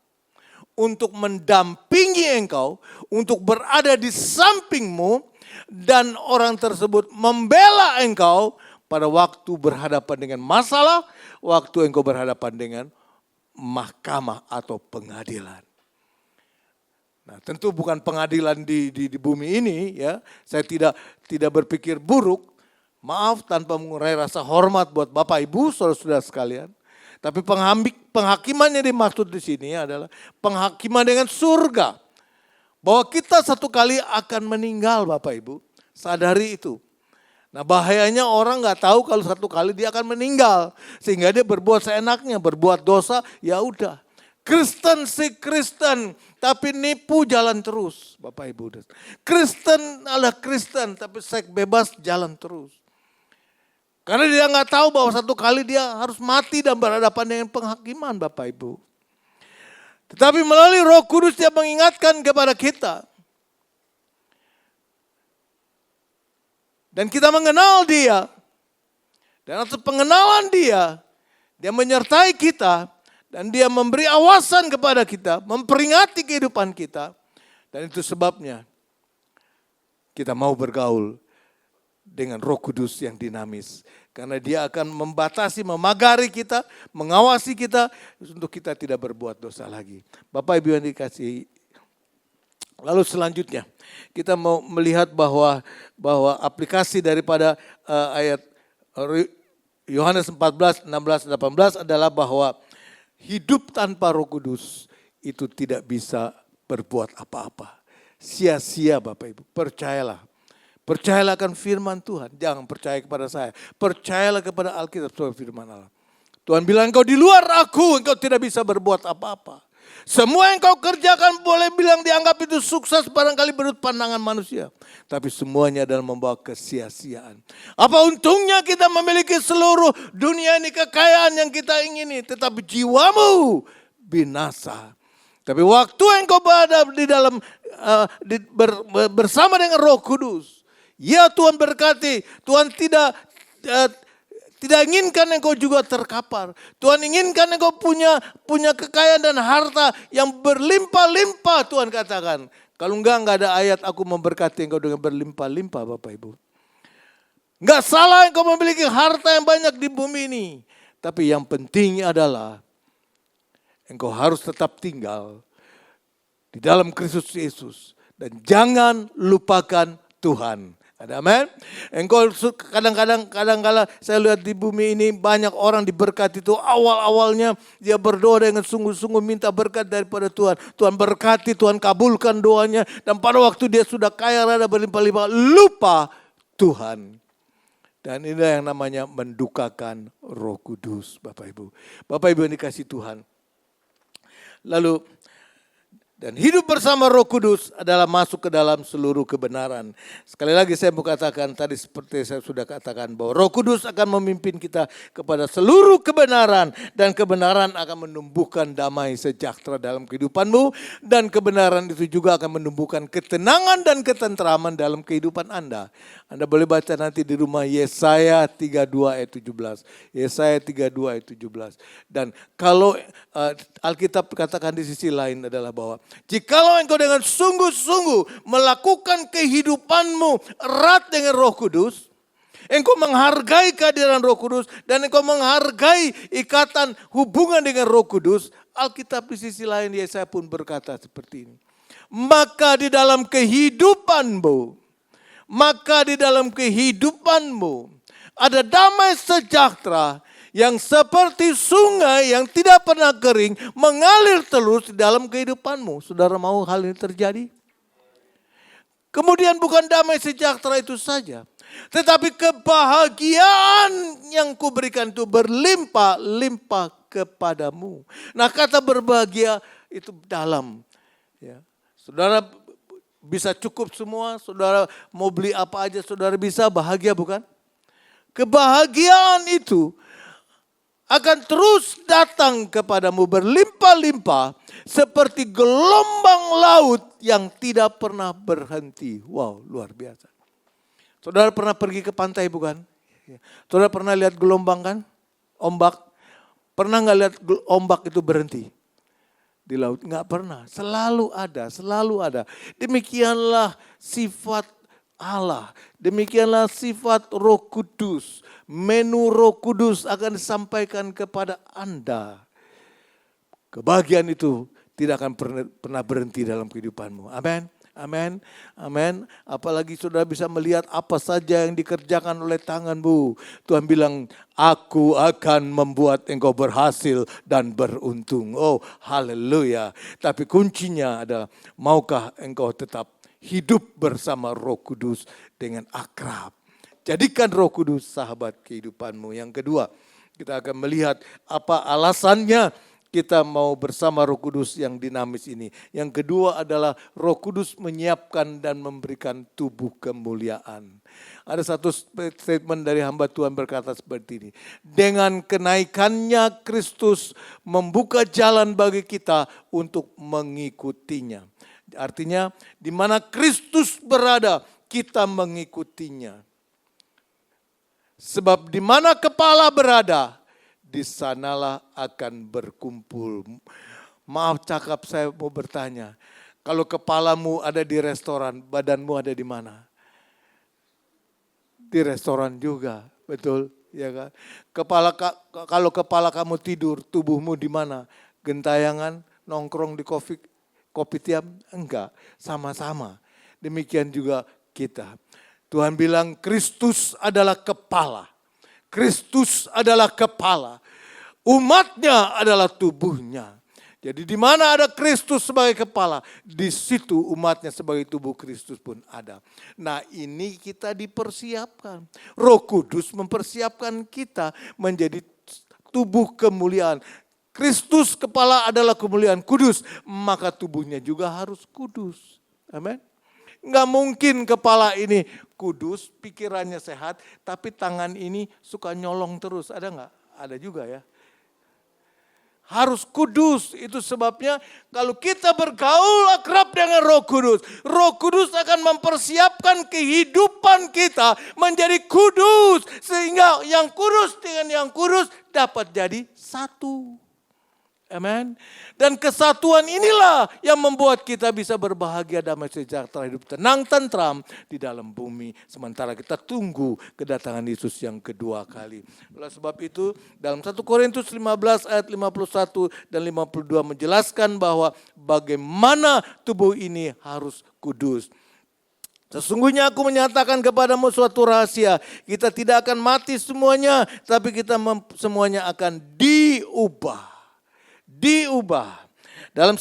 untuk mendampingi engkau, untuk berada di sampingmu, dan orang tersebut membela engkau pada waktu berhadapan dengan masalah, waktu engkau berhadapan dengan mahkamah atau pengadilan. Nah, tentu bukan pengadilan di bumi ini ya. Saya tidak berpikir buruk. Maaf tanpa mengurangi rasa hormat buat Bapak Ibu saudara-saudara sekalian. Tapi penghakiman yang dimaksud di sini adalah penghakiman dengan surga. Bahwa kita satu kali akan meninggal Bapak Ibu. Sadari itu. Nah bahayanya orang nggak tahu kalau satu kali dia akan meninggal. Sehingga dia berbuat seenaknya, berbuat dosa, ya udah. Kristen si Kristen, tapi nipu jalan terus. Bapak Ibu. Kristen adalah Kristen, tapi seks bebas jalan terus. Karena dia nggak tahu bahwa satu kali dia harus mati dan berhadapan dengan penghakiman Bapak Ibu. Tetapi melalui Roh Kudus dia mengingatkan kepada kita. Dan kita mengenal dia. Dan atas pengenalan dia, dia menyertai kita. Dan dia memberi awasan kepada kita, memperingati kehidupan kita. Dan itu sebabnya kita mau bergaul dengan Roh Kudus yang dinamis. Karena dia akan membatasi, memagari kita, mengawasi kita untuk kita tidak berbuat dosa lagi. Bapak Ibu yang dikasihi. Lalu selanjutnya kita mau melihat bahwa aplikasi daripada ayat Yohanes 14, 16, 18 adalah bahwa hidup tanpa Roh Kudus itu tidak bisa berbuat apa-apa. Sia-sia Bapak Ibu, percayalah. Percayalah akan firman Tuhan, jangan percaya kepada saya. Percayalah kepada Alkitab sebagai firman Allah. Tuhan bilang engkau di luar aku, engkau tidak bisa berbuat apa-apa. Semua yang kau kerjakan boleh bilang dianggap itu sukses barangkali menurut pandangan manusia. Tapi semuanya adalah membawa kesia-siaan. Apa untungnya kita memiliki seluruh dunia ini, kekayaan yang kita ingini. Tetapi jiwamu binasa. Tapi waktu engkau berada di dalam bersama dengan Roh Kudus. Ya Tuhan berkati, Tuhan tidak inginkan engkau juga terkapar. Tuhan inginkan engkau punya kekayaan dan harta yang berlimpah-limpah Tuhan katakan. Kalau enggak ada ayat aku memberkati engkau dengan berlimpah-limpah Bapak Ibu. Enggak salah engkau memiliki harta yang banyak di bumi ini. Tapi yang penting adalah engkau harus tetap tinggal di dalam Kristus Yesus. Dan jangan lupakan Tuhan. Ada amin. Engkau kadang-kadang saya lihat di bumi ini banyak orang diberkati itu awal-awalnya dia berdoa dengan sungguh-sungguh minta berkat daripada Tuhan. Tuhan berkati, Tuhan kabulkan doanya dan pada waktu dia sudah kaya raya berlimpah-limpah lupa Tuhan. Dan inilah yang namanya mendukakan Roh Kudus Bapak Ibu. Bapak Ibu yang dikasihi Tuhan. Lalu dan hidup bersama Roh Kudus adalah masuk ke dalam seluruh kebenaran. Sekali lagi saya mau katakan tadi seperti saya sudah katakan bahwa Roh Kudus akan memimpin kita kepada seluruh kebenaran. Dan kebenaran akan menumbuhkan damai sejahtera dalam kehidupanmu. Dan kebenaran itu juga akan menumbuhkan ketenangan dan ketentraman dalam kehidupan Anda. Anda boleh baca nanti di rumah Yesaya 32 ayat 17. Yesaya 32 ayat 17. Dan kalau Alkitab katakan di sisi lain adalah bahwa jikalau engkau dengan sungguh-sungguh melakukan kehidupanmu erat dengan Roh Kudus, engkau menghargai kehadiran Roh Kudus dan engkau menghargai ikatan hubungan dengan Roh Kudus, Alkitab di sisi lain Yesaya pun berkata seperti ini. Maka di dalam kehidupanmu ada damai sejahtera yang seperti sungai yang tidak pernah kering mengalir terus di dalam kehidupanmu. Saudara mau hal ini terjadi? Kemudian bukan damai sejahtera itu saja. Tetapi kebahagiaan yang kuberikan itu berlimpah-limpah kepadamu. Nah kata berbahagia itu dalam. Ya. Saudara bisa cukup semua, saudara mau beli apa aja saudara bisa bahagia bukan? Kebahagiaan itu akan terus datang kepadamu berlimpah-limpah seperti gelombang laut yang tidak pernah berhenti. Wow, luar biasa. Saudara pernah pergi ke pantai bukan? Saudara pernah lihat gelombang kan? Ombak. Pernah nggak lihat ombak itu berhenti? Di laut? Nggak pernah. Selalu ada. Demikianlah sifat Allah. Demikianlah sifat Roh Kudus. Menu Roh Kudus akan disampaikan kepada Anda. Kebahagiaan itu tidak akan pernah berhenti dalam kehidupanmu. Amin. Amin. Amin. Apalagi saudara bisa melihat apa saja yang dikerjakan oleh tanganmu. Tuhan bilang, aku akan membuat engkau berhasil dan beruntung. Oh, haleluya. Tapi kuncinya adalah, maukah engkau tetap hidup bersama Roh Kudus dengan akrab, Jadikan Roh Kudus sahabat kehidupanmu. Yang kedua, kita akan melihat apa alasannya kita mau bersama Roh Kudus yang dinamis ini. Yang kedua adalah Roh Kudus menyiapkan dan memberikan tubuh kemuliaan. Ada satu statement dari hamba Tuhan berkata seperti ini. Dengan kenaikannya Kristus membuka jalan bagi kita untuk mengikutinya. Artinya di mana Kristus berada, kita mengikutinya. Sebab di mana kepala berada, di sanalah akan berkumpul. Maaf cakap, saya mau bertanya. Kalau kepalamu ada di restoran, badanmu ada di mana? Di restoran juga, betul? Ya kan? Kalau kepala kamu tidur, tubuhmu di mana? Gentayangan, nongkrong di kopi tiam? Enggak, sama-sama. Demikian juga kita. Tuhan bilang Kristus adalah kepala. Kristus adalah kepala. Umatnya adalah tubuhnya. Jadi di mana ada Kristus sebagai kepala, di situ umatnya sebagai tubuh Kristus pun ada. Nah, ini kita dipersiapkan. Roh Kudus mempersiapkan kita menjadi tubuh kemuliaan. Kristus kepala adalah kemuliaan kudus, maka tubuhnya juga harus kudus. Amin. Nggak mungkin kepala ini kudus, pikirannya sehat, tapi tangan ini suka nyolong terus. Ada nggak? Ada juga ya. Harus kudus, itu sebabnya kalau kita bergaul akrab dengan Roh Kudus akan mempersiapkan kehidupan kita menjadi kudus. Sehingga yang kudus dengan yang kudus dapat jadi satu. Amen. Dan kesatuan inilah yang membuat kita bisa berbahagia, damai sejahtera, hidup tenang, tentram di dalam bumi. Sementara kita tunggu kedatangan Yesus yang kedua kali. Oleh sebab itu dalam 1 Korintus 15 ayat 51 dan 52 menjelaskan bahwa bagaimana tubuh ini harus kudus. Sesungguhnya aku menyatakan kepadamu suatu rahasia. Kita tidak akan mati semuanya, tapi kita semuanya akan diubah. Dalam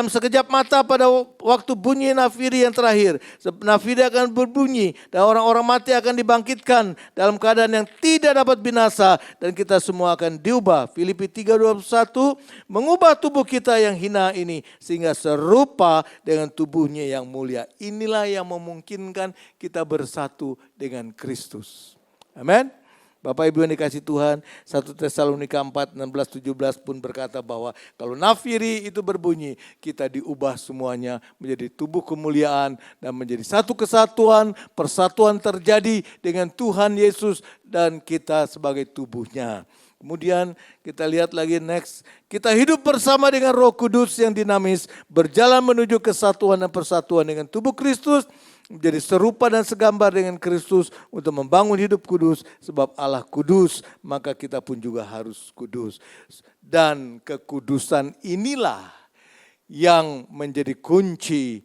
sekejap mata pada waktu bunyi nafiri yang terakhir. Nafiri akan berbunyi dan orang-orang mati akan dibangkitkan dalam keadaan yang tidak dapat binasa. Dan kita semua akan diubah. Filipi 3:21 mengubah tubuh kita yang hina ini sehingga serupa dengan tubuhnya yang mulia. Inilah yang memungkinkan kita bersatu dengan Kristus. Amin. Bapak Ibu yang dikasih Tuhan, 1 Tesalonika 4, 16-17 pun berkata bahwa kalau nafiri itu berbunyi, kita diubah semuanya menjadi tubuh kemuliaan dan menjadi satu kesatuan, persatuan terjadi dengan Tuhan Yesus dan kita sebagai tubuhnya. Kemudian kita lihat lagi next, kita hidup bersama dengan Roh Kudus yang dinamis, berjalan menuju kesatuan dan persatuan dengan tubuh Kristus, menjadi serupa dan segambar dengan Kristus untuk membangun hidup kudus. Sebab Allah kudus, maka kita pun juga harus kudus. Dan kekudusan inilah yang menjadi kunci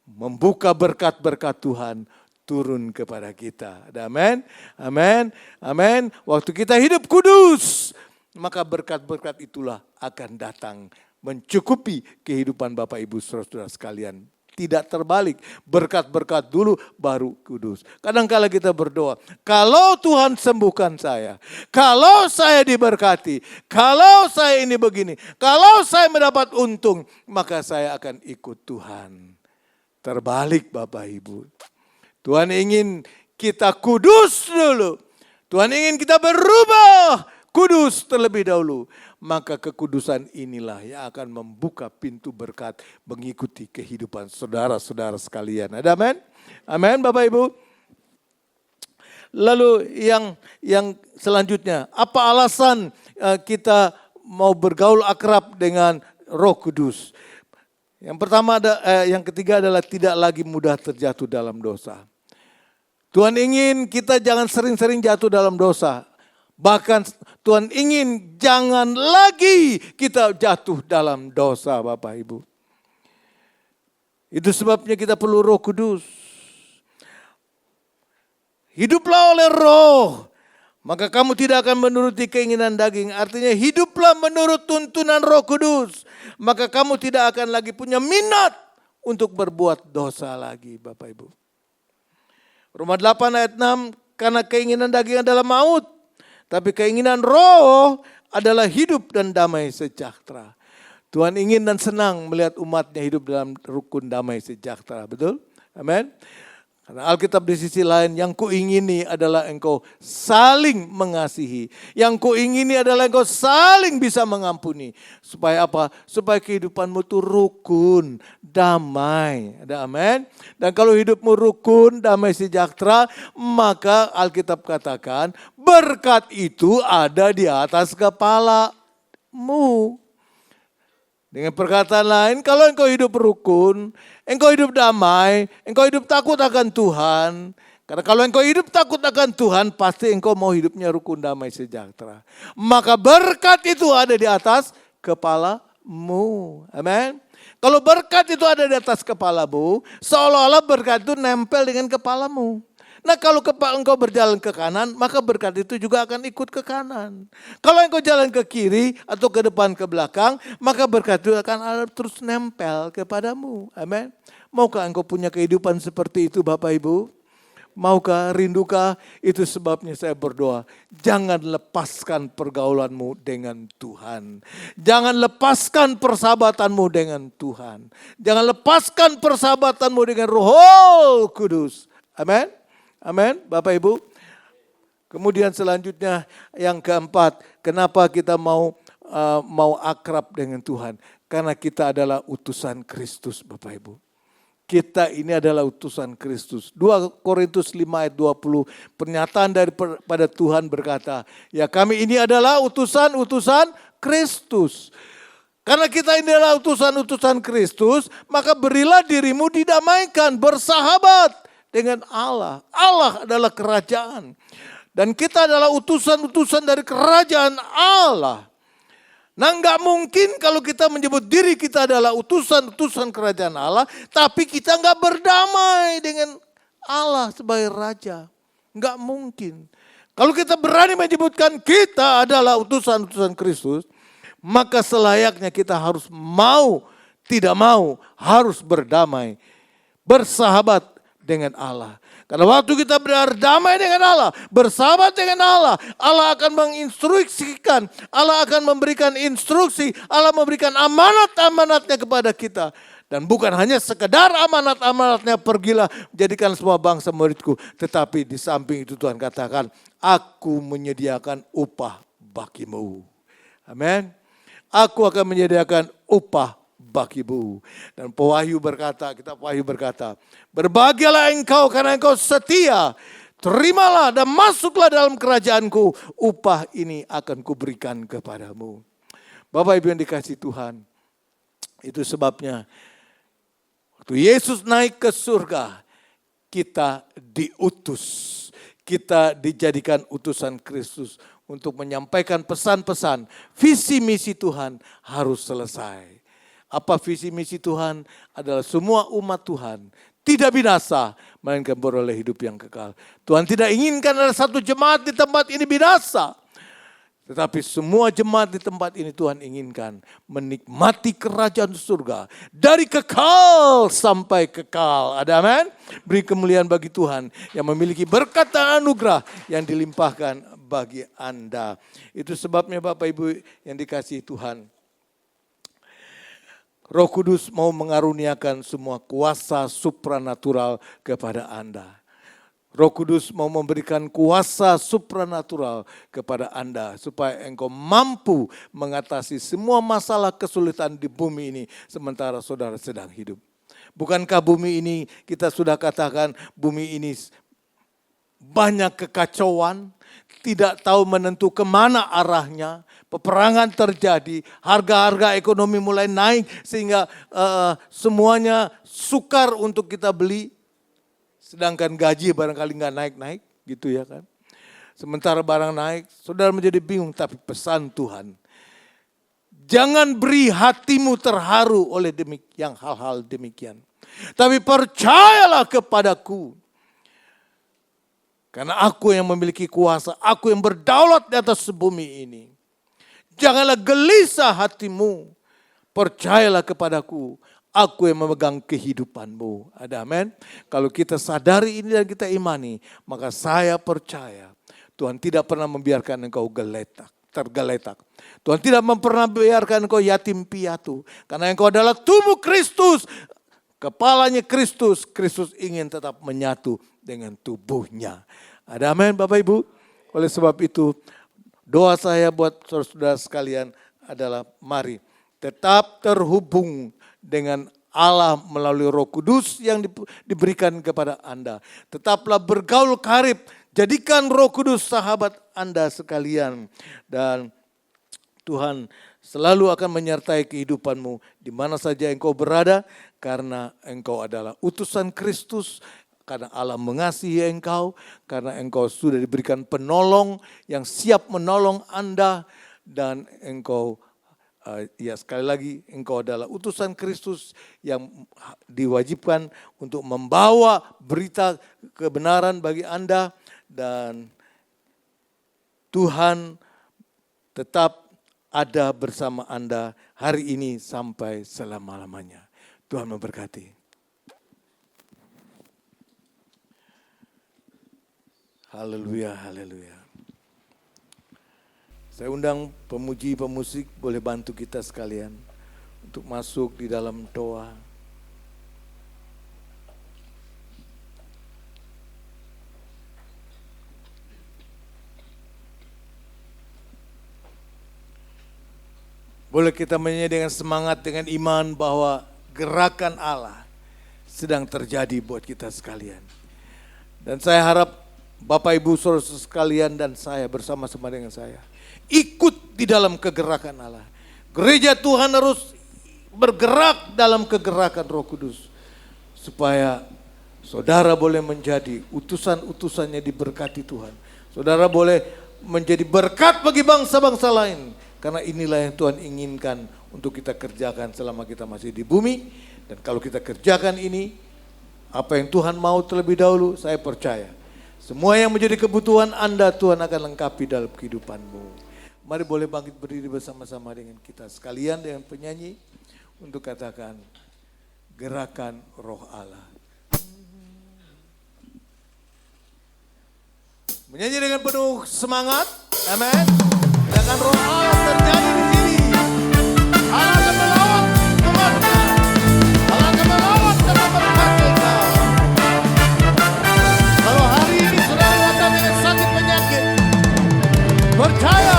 membuka berkat-berkat Tuhan turun kepada kita. Amin, amin, amin. Waktu kita hidup kudus, maka berkat-berkat itulah akan datang mencukupi kehidupan Bapak Ibu Saudara sekalian. Tidak terbalik, berkat-berkat dulu baru kudus. Kadang-kala kita berdoa, kalau Tuhan sembuhkan saya, kalau saya diberkati, kalau saya ini begini, kalau saya mendapat untung, maka saya akan ikut Tuhan. Terbalik Bapak Ibu. Tuhan ingin kita kudus dulu. Tuhan ingin kita berubah kudus terlebih dahulu. Maka kekudusan inilah yang akan membuka pintu berkat mengikuti kehidupan saudara-saudara sekalian. Ada amin? Amin Bapak Ibu. Lalu yang selanjutnya, apa alasan kita mau bergaul akrab dengan Roh Kudus? Yang pertama yang ketiga adalah tidak lagi mudah terjatuh dalam dosa. Tuhan ingin kita jangan sering-sering jatuh dalam dosa. Bahkan Tuhan ingin jangan lagi kita jatuh dalam dosa Bapak Ibu. Itu sebabnya kita perlu Roh Kudus. Hiduplah oleh Roh, maka kamu tidak akan menuruti keinginan daging. Artinya hiduplah menurut tuntunan Roh Kudus, maka kamu tidak akan lagi punya minat untuk berbuat dosa lagi Bapak Ibu. Roma 8 ayat 6, karena keinginan daging adalah maut, tapi keinginan roh adalah hidup dan damai sejahtera. Tuhan ingin dan senang melihat umatnya hidup dalam rukun damai sejahtera, betul? Amin. Karena Alkitab di sisi lain, yang kuingini adalah engkau saling mengasihi. Yang kuingini adalah engkau saling bisa mengampuni. Supaya apa? Supaya kehidupanmu itu rukun, damai. Ada amin? Dan kalau hidupmu rukun, damai sejahtera, maka Alkitab katakan berkat itu ada di atas kepalamu. Dengan perkataan lain, kalau engkau hidup rukun, engkau hidup damai, engkau hidup takut akan Tuhan. Karena kalau engkau hidup takut akan Tuhan, pasti engkau mau hidupnya rukun, damai, sejahtera. Maka berkat itu ada di atas kepalamu. Amin. Kalau berkat itu ada di atas kepalamu, seolah-olah berkat itu nempel dengan kepalamu. Nah kalau engkau berjalan ke kanan, maka berkat itu juga akan ikut ke kanan. Kalau engkau jalan ke kiri atau ke depan ke belakang, maka berkat itu akan ada terus nempel kepadamu. Amin. Maukah engkau punya kehidupan seperti itu Bapak Ibu? Maukah, rindukah? Itu sebabnya saya berdoa. Jangan lepaskan pergaulanmu dengan Tuhan. Jangan lepaskan persahabatanmu dengan Tuhan. Jangan lepaskan persahabatanmu dengan Roh Kudus. Amin. Amin, Bapak Ibu. Kemudian selanjutnya yang keempat, kenapa kita mau akrab dengan Tuhan? Karena kita adalah utusan Kristus, Bapak Ibu. Kita ini adalah utusan Kristus. 2 Korintus 5 ayat 20, pernyataan daripada Tuhan berkata, ya kami ini adalah utusan-utusan Kristus. Karena kita ini adalah utusan-utusan Kristus, maka berilah dirimu didamaikan, bersahabat dengan Allah. Allah adalah kerajaan. Dan kita adalah utusan-utusan dari kerajaan Allah. Nah enggak mungkin kalau kita menyebut diri kita adalah utusan-utusan kerajaan Allah, tapi kita enggak berdamai dengan Allah sebagai Raja. Enggak mungkin. Kalau kita berani menyebutkan kita adalah utusan-utusan Kristus, maka selayaknya kita harus mau, tidak mau, harus berdamai, bersahabat dengan Allah. Karena waktu kita berdamai dengan Allah, bersahabat dengan Allah, Allah akan menginstruksikan, Allah akan memberikan instruksi, Allah memberikan amanat-amanatnya kepada kita. Dan bukan hanya sekedar amanat-amanatnya, pergilah jadikan semua bangsa muridku. Tetapi di samping itu Tuhan katakan, aku menyediakan upah bagimu. Amin. Aku akan menyediakan upah bagimu. Dan Wahyu berkata, kitab Wahyu berkata, berbahagialah engkau karena engkau setia. Terimalah dan masuklah dalam kerajaanku. Upah ini akan kuberikan kepadamu. Bapak Ibu yang dikasihi Tuhan. Itu sebabnya waktu Yesus naik ke surga, kita diutus. Kita dijadikan utusan Kristus untuk menyampaikan pesan-pesan. Visi misi Tuhan harus selesai. Apa visi misi Tuhan? Adalah semua umat Tuhan tidak binasa, melainkan beroleh hidup yang kekal. Tuhan tidak inginkan ada satu jemaat di tempat ini binasa. Tetapi semua jemaat di tempat ini Tuhan inginkan menikmati kerajaan surga. Dari kekal sampai kekal. Ada amin? Beri kemuliaan bagi Tuhan yang memiliki berkat dan anugerah yang dilimpahkan bagi Anda. Itu sebabnya Bapak Ibu yang dikasihi Tuhan. Roh Kudus mau mengaruniakan semua kuasa supranatural kepada Anda. Roh Kudus mau memberikan kuasa supranatural kepada Anda. Supaya engkau mampu mengatasi semua masalah kesulitan di bumi ini. Sementara saudara sedang hidup. Bukankah bumi ini, kita sudah katakan bumi ini banyak kekacauan. Tidak tahu menentu kemana arahnya. Peperangan terjadi, harga-harga ekonomi mulai naik sehingga semuanya sukar untuk kita beli. Sedangkan gaji barangkali nggak naik-naik gitu ya kan. Sementara barang naik, saudara menjadi bingung. Tapi pesan Tuhan, jangan beri hatimu terharu oleh hal-hal demikian. Tapi percayalah kepadaku. Karena aku yang memiliki kuasa, aku yang berdaulat di atas bumi ini. Janganlah gelisah hatimu, percayalah kepadaku. Aku yang memegang kehidupanmu. Ada amin. Kalau kita sadari ini dan kita imani, maka saya percaya Tuhan tidak pernah membiarkan engkau tergeletak. Tuhan tidak pernah membiarkan engkau yatim piatu. Karena engkau adalah tubuh Kristus. Kepalanya Kristus. Kristus ingin tetap menyatu dengan tubuhnya. Ada amin Bapak Ibu. Oleh sebab itu doa saya buat saudara-saudara sekalian adalah mari tetap terhubung dengan Allah melalui Roh Kudus yang diberikan kepada Anda. Tetaplah bergaul karib, jadikan Roh Kudus sahabat Anda sekalian. Dan Tuhan selalu akan menyertai kehidupanmu di mana saja engkau berada. Karena engkau adalah utusan Kristus, karena Allah mengasihi engkau, karena engkau sudah diberikan penolong yang siap menolong Anda. Dan engkau sekali lagi engkau adalah utusan Kristus yang diwajibkan untuk membawa berita kebenaran bagi Anda. Dan Tuhan tetap ada bersama Anda hari ini sampai selama-lamanya. Tuhan memberkati. Haleluya, haleluya. Saya undang pemuji pemusik boleh bantu kita sekalian untuk masuk di dalam doa. Boleh kita menyanyi dengan semangat, dengan iman bahwa gerakan Allah sedang terjadi buat kita sekalian. Dan saya harap Bapak Ibu saudara sekalian dan saya bersama-sama dengan saya ikut di dalam kegerakan Allah. Gereja Tuhan harus bergerak dalam kegerakan Roh Kudus. Supaya saudara boleh menjadi utusan-utusannya diberkati Tuhan. Saudara boleh menjadi berkat bagi bangsa-bangsa lain. Karena inilah yang Tuhan inginkan untuk kita kerjakan selama kita masih di bumi. Dan kalau kita kerjakan ini, apa yang Tuhan mau terlebih dahulu, saya percaya. Semua yang menjadi kebutuhan Anda, Tuhan akan lengkapi dalam kehidupanmu. Mari boleh bangkit berdiri bersama-sama dengan kita sekalian, dengan penyanyi, untuk katakan gerakan Roh Allah. Menyanyi dengan penuh semangat, amin. Gerakan Roh Allah terjadi di sini. Allah akan melawat umatnya. Allah akan melawat dan memberkati engkau. Kalau hari ini saudara datang dengan sakit penyakit, percaya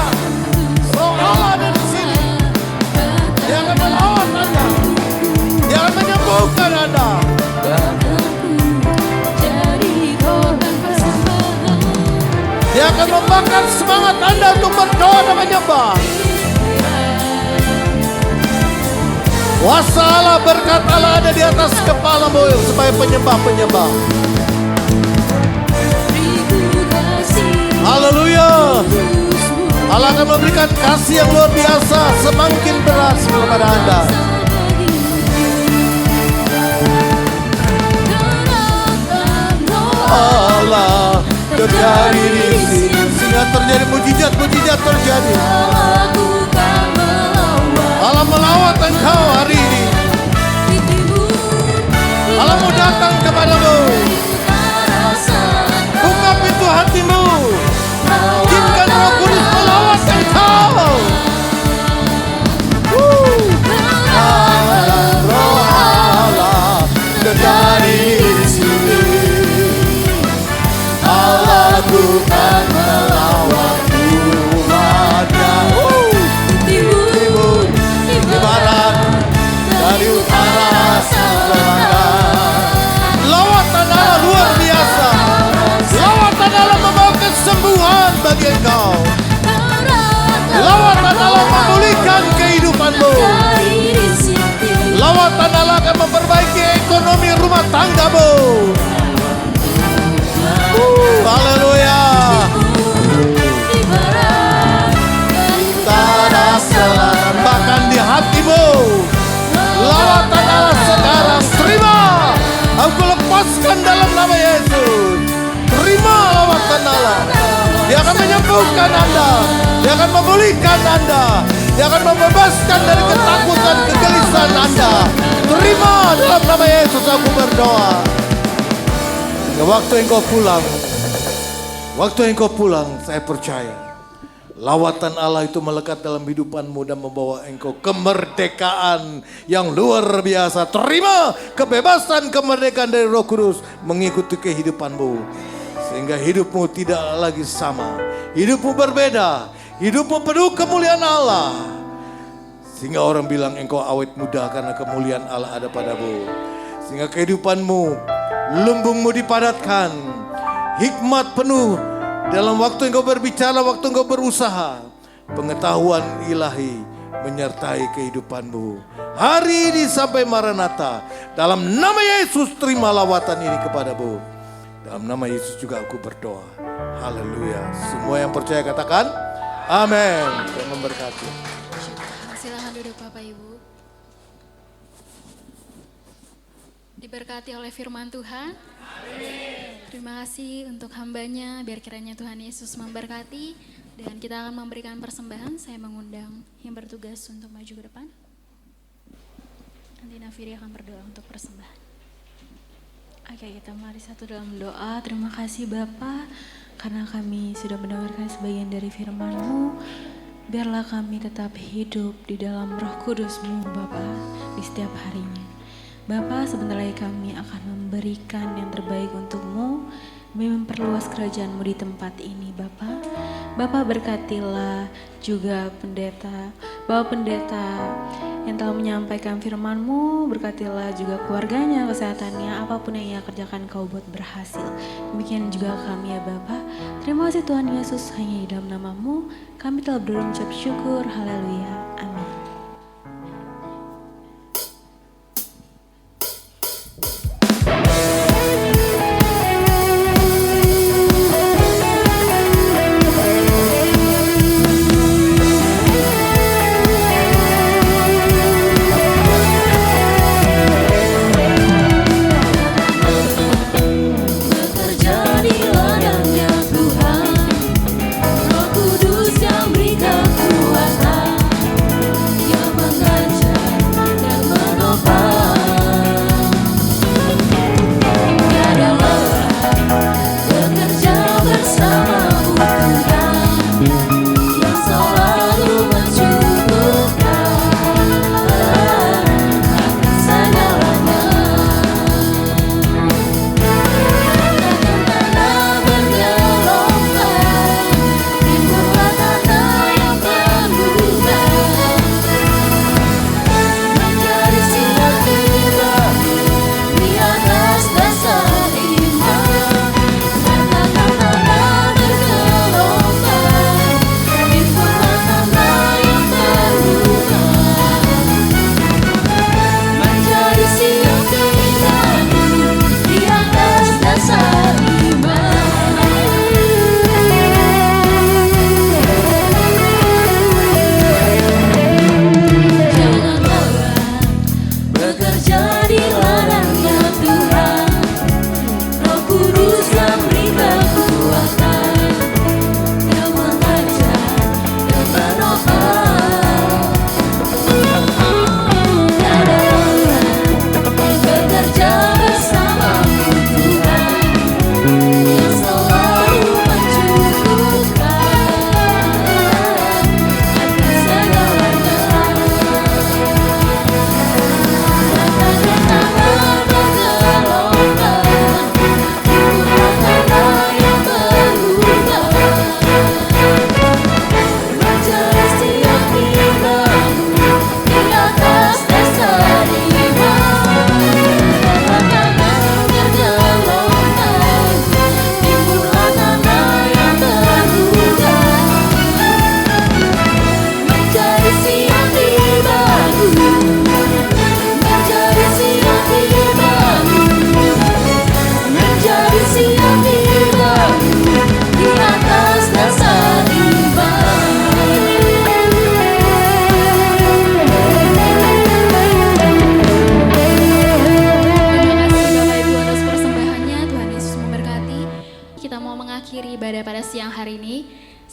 Roh Allah ada di sini. Dia akan melawat Anda. Dia akan menyembuhkan Anda. Dia akan membakar semangat Anda untuk berdoa dan menyembah. Kuasa Allah, berkat Allah ada di atas kepalamu supaya penyembah-penyembah. Haleluya. Allah akan memberikan kasih yang luar biasa semakin berat kepada Anda. Allah terjadi di sini, sehingga terjadi mujizat-mujizat terjadi. Allah melawat engkau hari ini. Allah mau datang kepadamu. Buka pintu hatimu. Izinkan Roh Kudus melawat engkau. Roh Allah terjadi di sini. Allah bukan melawat umatnya. Timur, di barat, dari utara, selatan. Lawatan Allah luar biasa. Lawatan Allah membawa kesembuhan bagi engkau. Lawatan Allah memulihkan kehidupanmu. Lawatan Allah akan memperbaiki ekonomi rumah tanggamu. Haleluya. Selatan, bahkan di hatimu. Lawatan Allah sekarang terima. Aku lepaskan dalam nama Yesus. Terima lawatan Allah. Dia akan menyembuhkan Anda. Dia akan memulihkan Anda. Dia akan membebaskan dari ketakutan, kegelisahan Anda. terima dalam nama Yesus aku berdoa. Hingga waktu engkau pulang, saya percaya lawatan Allah itu melekat dalam hidupanmu dan membawa engkau kemerdekaan yang luar biasa. Terima kebebasan, kemerdekaan dari Roh Kudus mengikuti kehidupanmu. Sehingga hidupmu tidak lagi sama. Hidupmu berbeda. Hidupmu penuh kemuliaan Allah. Sehingga orang bilang engkau awet muda karena kemuliaan Allah ada padamu. Sehingga kehidupanmu, lumbungmu dipadatkan. Hikmat penuh dalam waktu engkau berbicara, waktu engkau berusaha. Pengetahuan ilahi menyertai kehidupanmu. Hari ini sampai Maranatha. Dalam nama Yesus terima lawatan ini kepadamu. Dalam nama Yesus juga aku berdoa. Haleluya. Semua yang percaya katakan amin. Tuhan memberkati. Silakan duduk Bapak Ibu. Diberkati oleh firman Tuhan. Terima kasih untuk hambanya, biar kiranya Tuhan Yesus memberkati. Dan kita akan memberikan persembahan. Saya mengundang yang bertugas untuk maju ke depan. Nanti Nafiri akan berdoa untuk persembahan. Oke, kita mari satu dalam doa. Terima kasih Bapa, karena kami sudah mendengarkan sebagian dari firman-Mu. Biarlah kami tetap hidup di dalam Roh Kudus-Mu Bapa di setiap harinya. Bapa, sebentar lagi kami akan memberikan yang terbaik untuk-Mu demi memperluas kerajaan-Mu di tempat ini Bapa. Bapa, berkatilah juga Bapak Pendeta yang telah menyampaikan firman-Mu, berkatilah juga keluarganya, kesehatannya, apapun yang ia kerjakan Kau buat berhasil. Demikian juga kami ya Bapa. Terima kasih Tuhan Yesus, hanya di dalam nama-Mu kami telah berucap syukur. Haleluya. Amin.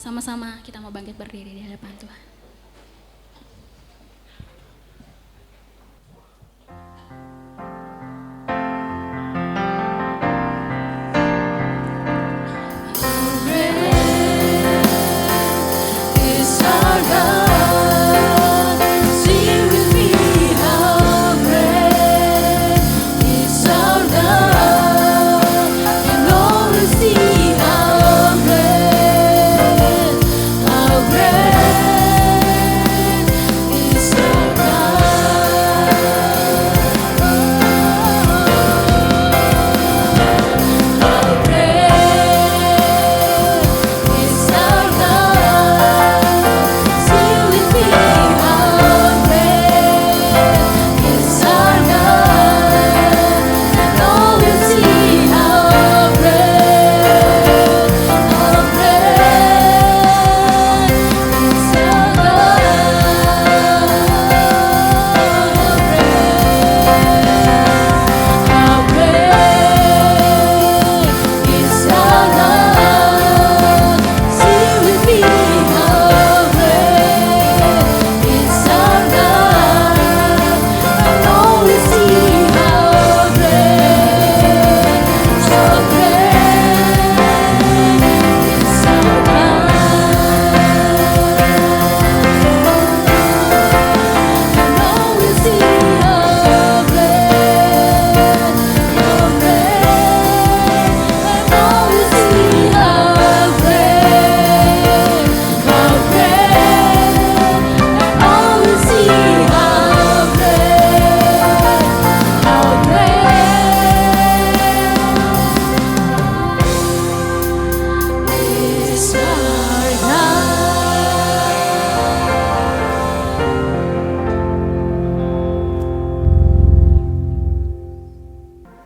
Sama-sama kita mau bangkit berdiri di hadapan Tuhan.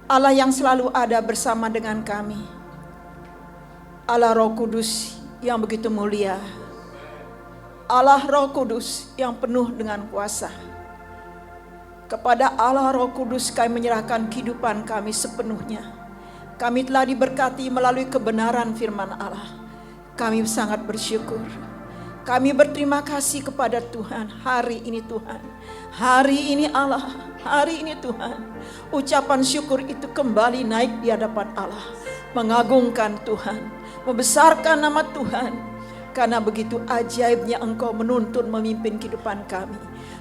Allah yang selalu ada bersama dengan kami, Allah Roh Kudus yang begitu mulia, Allah Roh Kudus yang penuh dengan kuasa. Kepada Allah Roh Kudus kami menyerahkan kehidupan kami sepenuhnya. Kami telah diberkati melalui kebenaran firman Allah. Kami sangat bersyukur. Kami berterima kasih kepada Tuhan hari ini Tuhan. Hari ini Allah, hari ini Tuhan. Ucapan syukur itu kembali naik di hadapan Allah. Mengagungkan Tuhan, membesarkan nama Tuhan. Karena begitu ajaibnya Engkau menuntun memimpin kehidupan kami.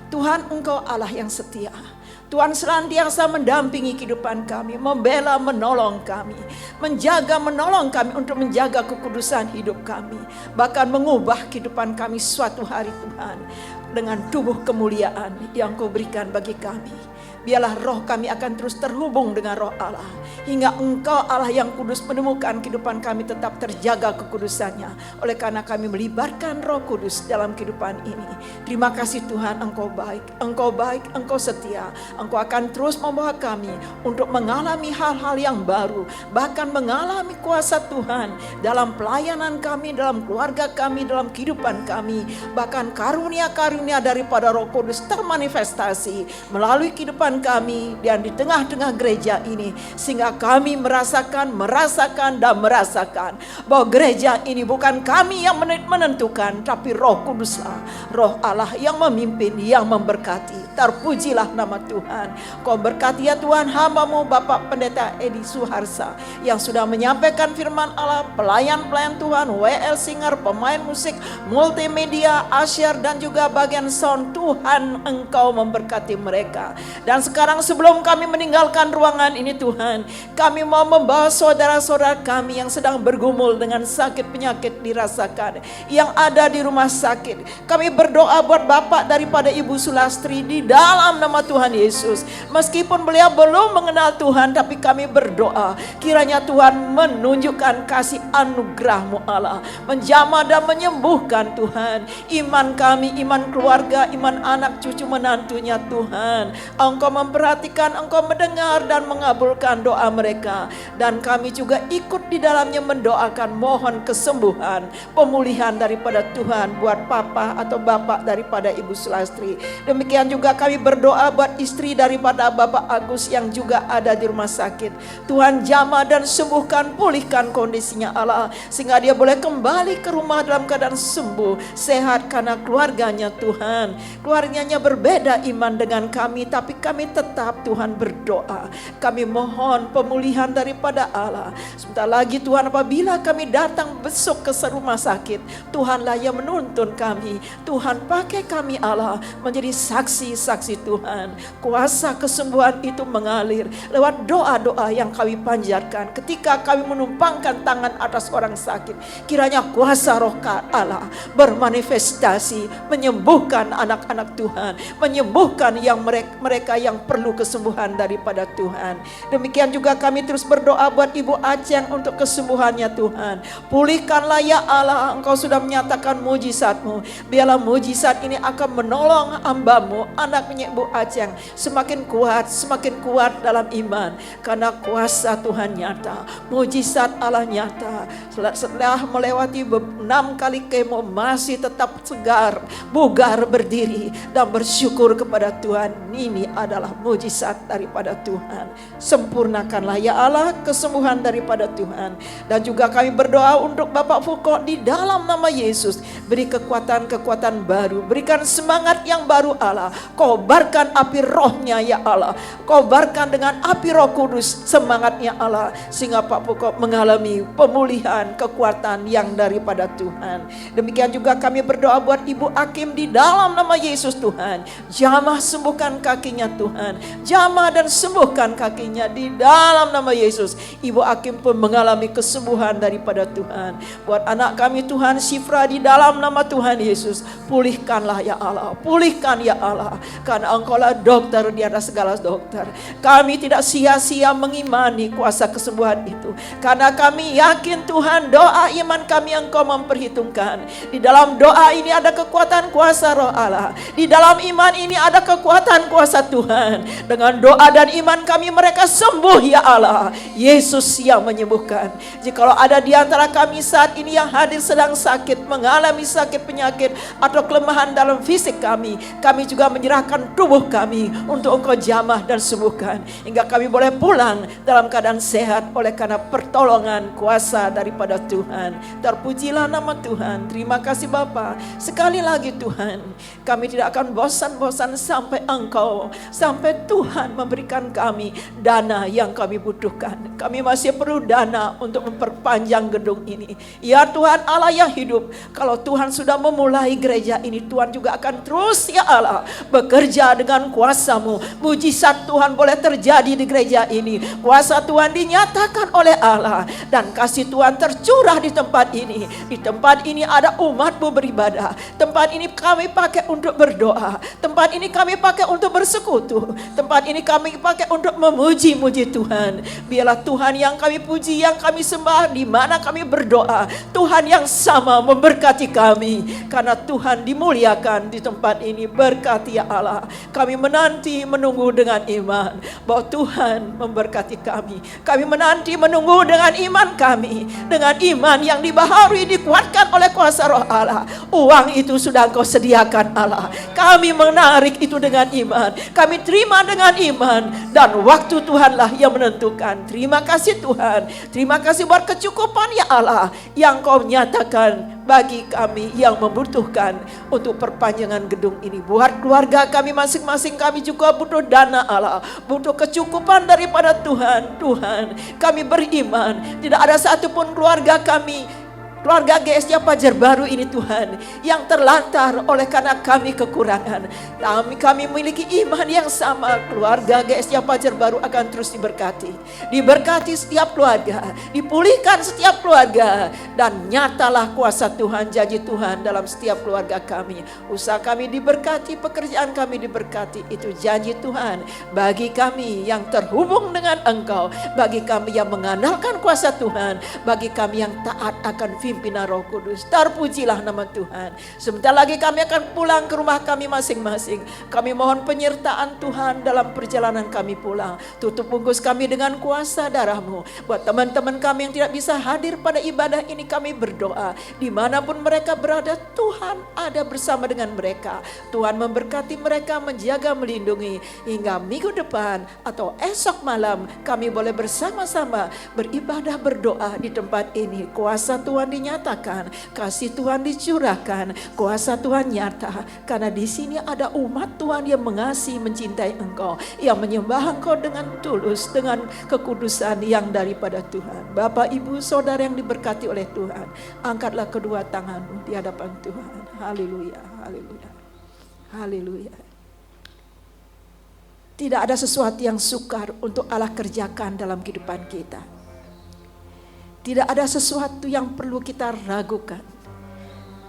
Tuhan, Engkau Allah yang setia. Tuhan senantiasa mendampingi kehidupan kami, membela, menolong kami, menjaga, menolong kami untuk menjaga kekudusan hidup kami, bahkan mengubah kehidupan kami suatu hari Tuhan dengan tubuh kemuliaan yang Kau berikan bagi kami. Biarlah roh kami akan terus terhubung dengan roh Allah, hingga Engkau Allah yang kudus menemukan kehidupan kami tetap terjaga kekudusannya. Oleh karena kami melibatkan Roh Kudus dalam kehidupan ini. Terima kasih Tuhan, Engkau baik, Engkau baik, Engkau setia. Engkau akan terus membawa kami untuk mengalami hal-hal yang baru, bahkan mengalami kuasa Tuhan dalam pelayanan kami, dalam keluarga kami, dalam kehidupan kami. Bahkan karunia-karunia daripada Roh Kudus termanifestasi melalui kehidupan kami dan di tengah-tengah gereja ini, sehingga kami merasakan bahwa gereja ini bukan kami yang menentukan, tapi Roh Kuduslah, Roh Allah yang memimpin, yang memberkati. Terpujilah nama Tuhan. Kau berkati ya Tuhan hamba-Mu Bapak Pendeta Edi Suharsa yang sudah menyampaikan firman Allah, pelayan-pelayan Tuhan, WL Singer, pemain musik, multimedia, asyar dan juga bagian sound. Tuhan, Engkau memberkati mereka. Dan sekarang sebelum kami meninggalkan ruangan ini Tuhan, kami mau membawa saudara-saudara kami yang sedang bergumul dengan sakit penyakit dirasakan, yang ada di rumah sakit. Kami berdoa buat Bapak daripada Ibu Sulastri di dalam nama Tuhan Yesus. Meskipun beliau belum mengenal Tuhan, tapi kami berdoa kiranya Tuhan menunjukkan kasih anugerah-Mu Allah, menjamah dan menyembuhkan Tuhan iman kami, iman keluarga, iman anak cucu menantunya Tuhan. Engkau memperhatikan, Engkau mendengar dan mengabulkan doa mereka. Dan kami juga ikut di dalamnya mendoakan mohon kesembuhan, pemulihan daripada Tuhan buat Papa atau Bapak daripada Ibu Sulastri. Demikian juga kami berdoa buat istri daripada Bapak Agus yang juga ada di rumah sakit. Tuhan jamah dan sembuhkan, pulihkan kondisinya Allah, sehingga dia boleh kembali ke rumah dalam keadaan sembuh, sehat. Karena keluarganya Tuhan, keluarganya berbeda iman dengan kami, tapi kami kami tetap Tuhan berdoa. Kami mohon pemulihan daripada Allah. Sebentar lagi Tuhan, apabila kami datang besok ke rumah sakit, Tuhanlah yang menuntun kami. Tuhan pakai kami Allah menjadi saksi-saksi Tuhan. Kuasa kesembuhan itu mengalir lewat doa-doa yang kami panjatkan ketika kami menumpangkan tangan atas orang sakit. Kiranya kuasa roh Allah bermanifestasi, menyembuhkan anak-anak Tuhan, menyembuhkan yang mereka yang perlu kesembuhan daripada Tuhan. Demikian juga kami terus berdoa buat Ibu Aceng untuk kesembuhannya Tuhan. Pulihkanlah ya Allah, Engkau sudah menyatakan mujizat-Mu. Biarlah mujizat ini akan menolong hamba-Mu, anaknya Ibu Aceng, semakin kuat dalam iman. Karena kuasa Tuhan nyata, mujizat Allah nyata. Setelah melewati 6 kali kemo masih tetap segar, bugar berdiri dan bersyukur kepada Tuhan. Ini adalah mujizat daripada Tuhan. Sempurnakanlah ya Allah kesembuhan daripada Tuhan. Dan juga kami berdoa untuk Bapak Fuko di dalam nama Yesus. Beri kekuatan-kekuatan baru, berikan semangat yang baru Allah. Kobarkan api rohnya ya Allah. Kobarkan dengan api Roh Kudus semangatnya Allah, sehingga Pak Fuko mengalami pemulihan, kekuatan yang daripada Tuhan. Demikian juga kami berdoa buat Ibu Akim di dalam nama Yesus Tuhan. Jamah sembuhkan kakinya Tuhan. Jamah dan sembuhkan kakinya di dalam nama Yesus. Ibu Akim pun mengalami kesembuhan daripada Tuhan. Buat anak kami Tuhan, Syifra di dalam nama Tuhan Yesus. Pulihkanlah ya Allah. Pulihkan ya Allah. Karena Engkaulah dokter di atas segala dokter. Kami tidak sia-sia mengimani kuasa kesembuhan itu. Karena kami yakin Tuhan, doa iman kami Engkau memperhitungkan. Di dalam doa ini ada kekuatan kuasa roh Allah. Di dalam iman ini ada kekuatan kuasa Tuhan. Dengan doa dan iman kami mereka sembuh ya Allah. Yesus yang menyembuhkan. Jikalau ada di antara kami saat ini yang hadir sedang sakit, mengalami sakit penyakit atau kelemahan dalam fisik kami juga menyerahkan tubuh kami untuk Engkau jamah dan sembuhkan. Hingga kami boleh pulang dalam keadaan sehat oleh karena pertolongan kuasa daripada Tuhan. Terpujilah nama Tuhan. Terima kasih Bapa. Sekali lagi Tuhan, kami tidak akan bosan-bosan sampai Tuhan memberikan kami dana yang kami butuhkan. Kami masih perlu dana untuk memperpanjang gedung ini. Ya Tuhan Allah yang hidup, kalau Tuhan sudah memulai gereja ini, Tuhan juga akan terus ya Allah bekerja dengan kuasa-Mu. Mujizat Tuhan boleh terjadi di gereja ini. Kuasa Tuhan dinyatakan oleh Allah dan kasih Tuhan tercurah di tempat ini. Di tempat ini ada umat-Mu beribadah. Tempat ini kami pakai untuk berdoa. Tempat ini kami pakai untuk bersekutu. Tempat ini kami pakai untuk memuji-muji Tuhan. Biarlah Tuhan yang kami puji, yang kami sembah, di mana kami berdoa, Tuhan yang sama memberkati kami. Karena Tuhan dimuliakan di tempat ini. Berkati ya Allah. Kami menunggu dengan iman bahwa Tuhan memberkati kami. Kami menunggu dengan iman kami. Dengan iman yang dibaharui, dikuatkan oleh kuasa roh Allah. Uang itu sudah Engkau sediakan Allah. Kami menarik itu dengan iman. Kami terima dengan iman. Dan waktu Tuhanlah yang menentukan. Terima kasih Tuhan. Terima kasih buat kecukupan ya Allah yang Kau nyatakan bagi kami yang membutuhkan untuk perpanjangan gedung ini. Buat keluarga kami masing-masing, kami juga butuh dana Allah, butuh kecukupan daripada Tuhan. Tuhan, kami beriman tidak ada satupun keluarga kami, keluarga GSJ Pajar Baru ini Tuhan, yang terlantar oleh karena kami kekurangan. Kami memiliki iman yang sama. Keluarga GSJ Pajar Baru akan terus diberkati. Diberkati setiap keluarga, dipulihkan setiap keluarga. Dan nyatalah kuasa Tuhan, janji Tuhan dalam setiap keluarga kami. Usaha kami diberkati, pekerjaan kami diberkati. Itu janji Tuhan bagi kami yang terhubung dengan Engkau, bagi kami yang mengandalkan kuasa Tuhan, bagi kami yang taat akan pimpinan Roh Kudus. Terpujilah nama Tuhan. Sebentar lagi kami akan pulang ke rumah kami masing-masing. Kami mohon penyertaan Tuhan dalam perjalanan kami pulang. Tutup bungkus kami dengan kuasa darah-Mu. Buat teman-teman kami yang tidak bisa hadir pada ibadah ini, kami berdoa. Dimanapun mereka berada, Tuhan ada bersama dengan mereka. Tuhan memberkati mereka, menjaga, melindungi. Hingga minggu depan atau esok malam kami boleh bersama-sama beribadah, berdoa di tempat ini. Kuasa Tuhan dinyatakan, kasih Tuhan dicurahkan, kuasa Tuhan nyata. Karena di sini ada umat Tuhan yang mengasihi, mencintai Engkau, yang menyembah Engkau dengan tulus, dengan kekudusan yang daripada Tuhan. Bapak, Ibu, Saudara yang diberkati oleh Tuhan, angkatlah kedua tanganmu di hadapan Tuhan. Haleluya, haleluya, haleluya. Tidak ada sesuatu yang sukar untuk Allah kerjakan dalam kehidupan kita. Tidak ada sesuatu yang perlu kita ragukan.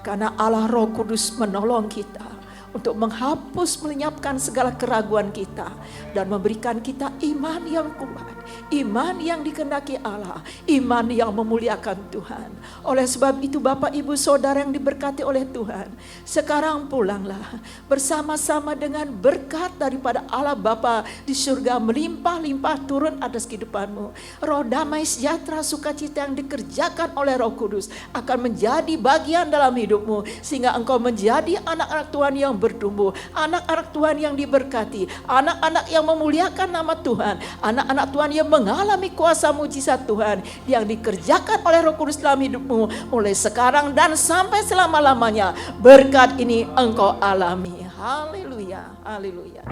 Karena Allah Roh Kudus menolong kita untuk menghapus, melenyapkan segala keraguan kita. Dan memberikan kita iman yang kuat. Iman yang dikehendaki Allah. Iman yang memuliakan Tuhan. Oleh sebab itu Bapak, Ibu, Saudara yang diberkati oleh Tuhan, sekarang pulanglah bersama-sama dengan berkat daripada Allah Bapa di surga melimpah-limpah turun atas kehidupanmu. Roh damai, sejahtera, sukacita yang dikerjakan oleh Roh Kudus akan menjadi bagian dalam hidupmu, sehingga engkau menjadi anak-anak Tuhan yang bertumbuh, anak-anak Tuhan yang diberkati, anak-anak yang memuliakan nama Tuhan, anak-anak Tuhan yang mengalami kuasa mujizat Tuhan yang dikerjakan oleh Roh Kudus dalam hidupmu mulai sekarang dan sampai selama-lamanya. Berkat ini engkau alami. Haleluya, haleluya.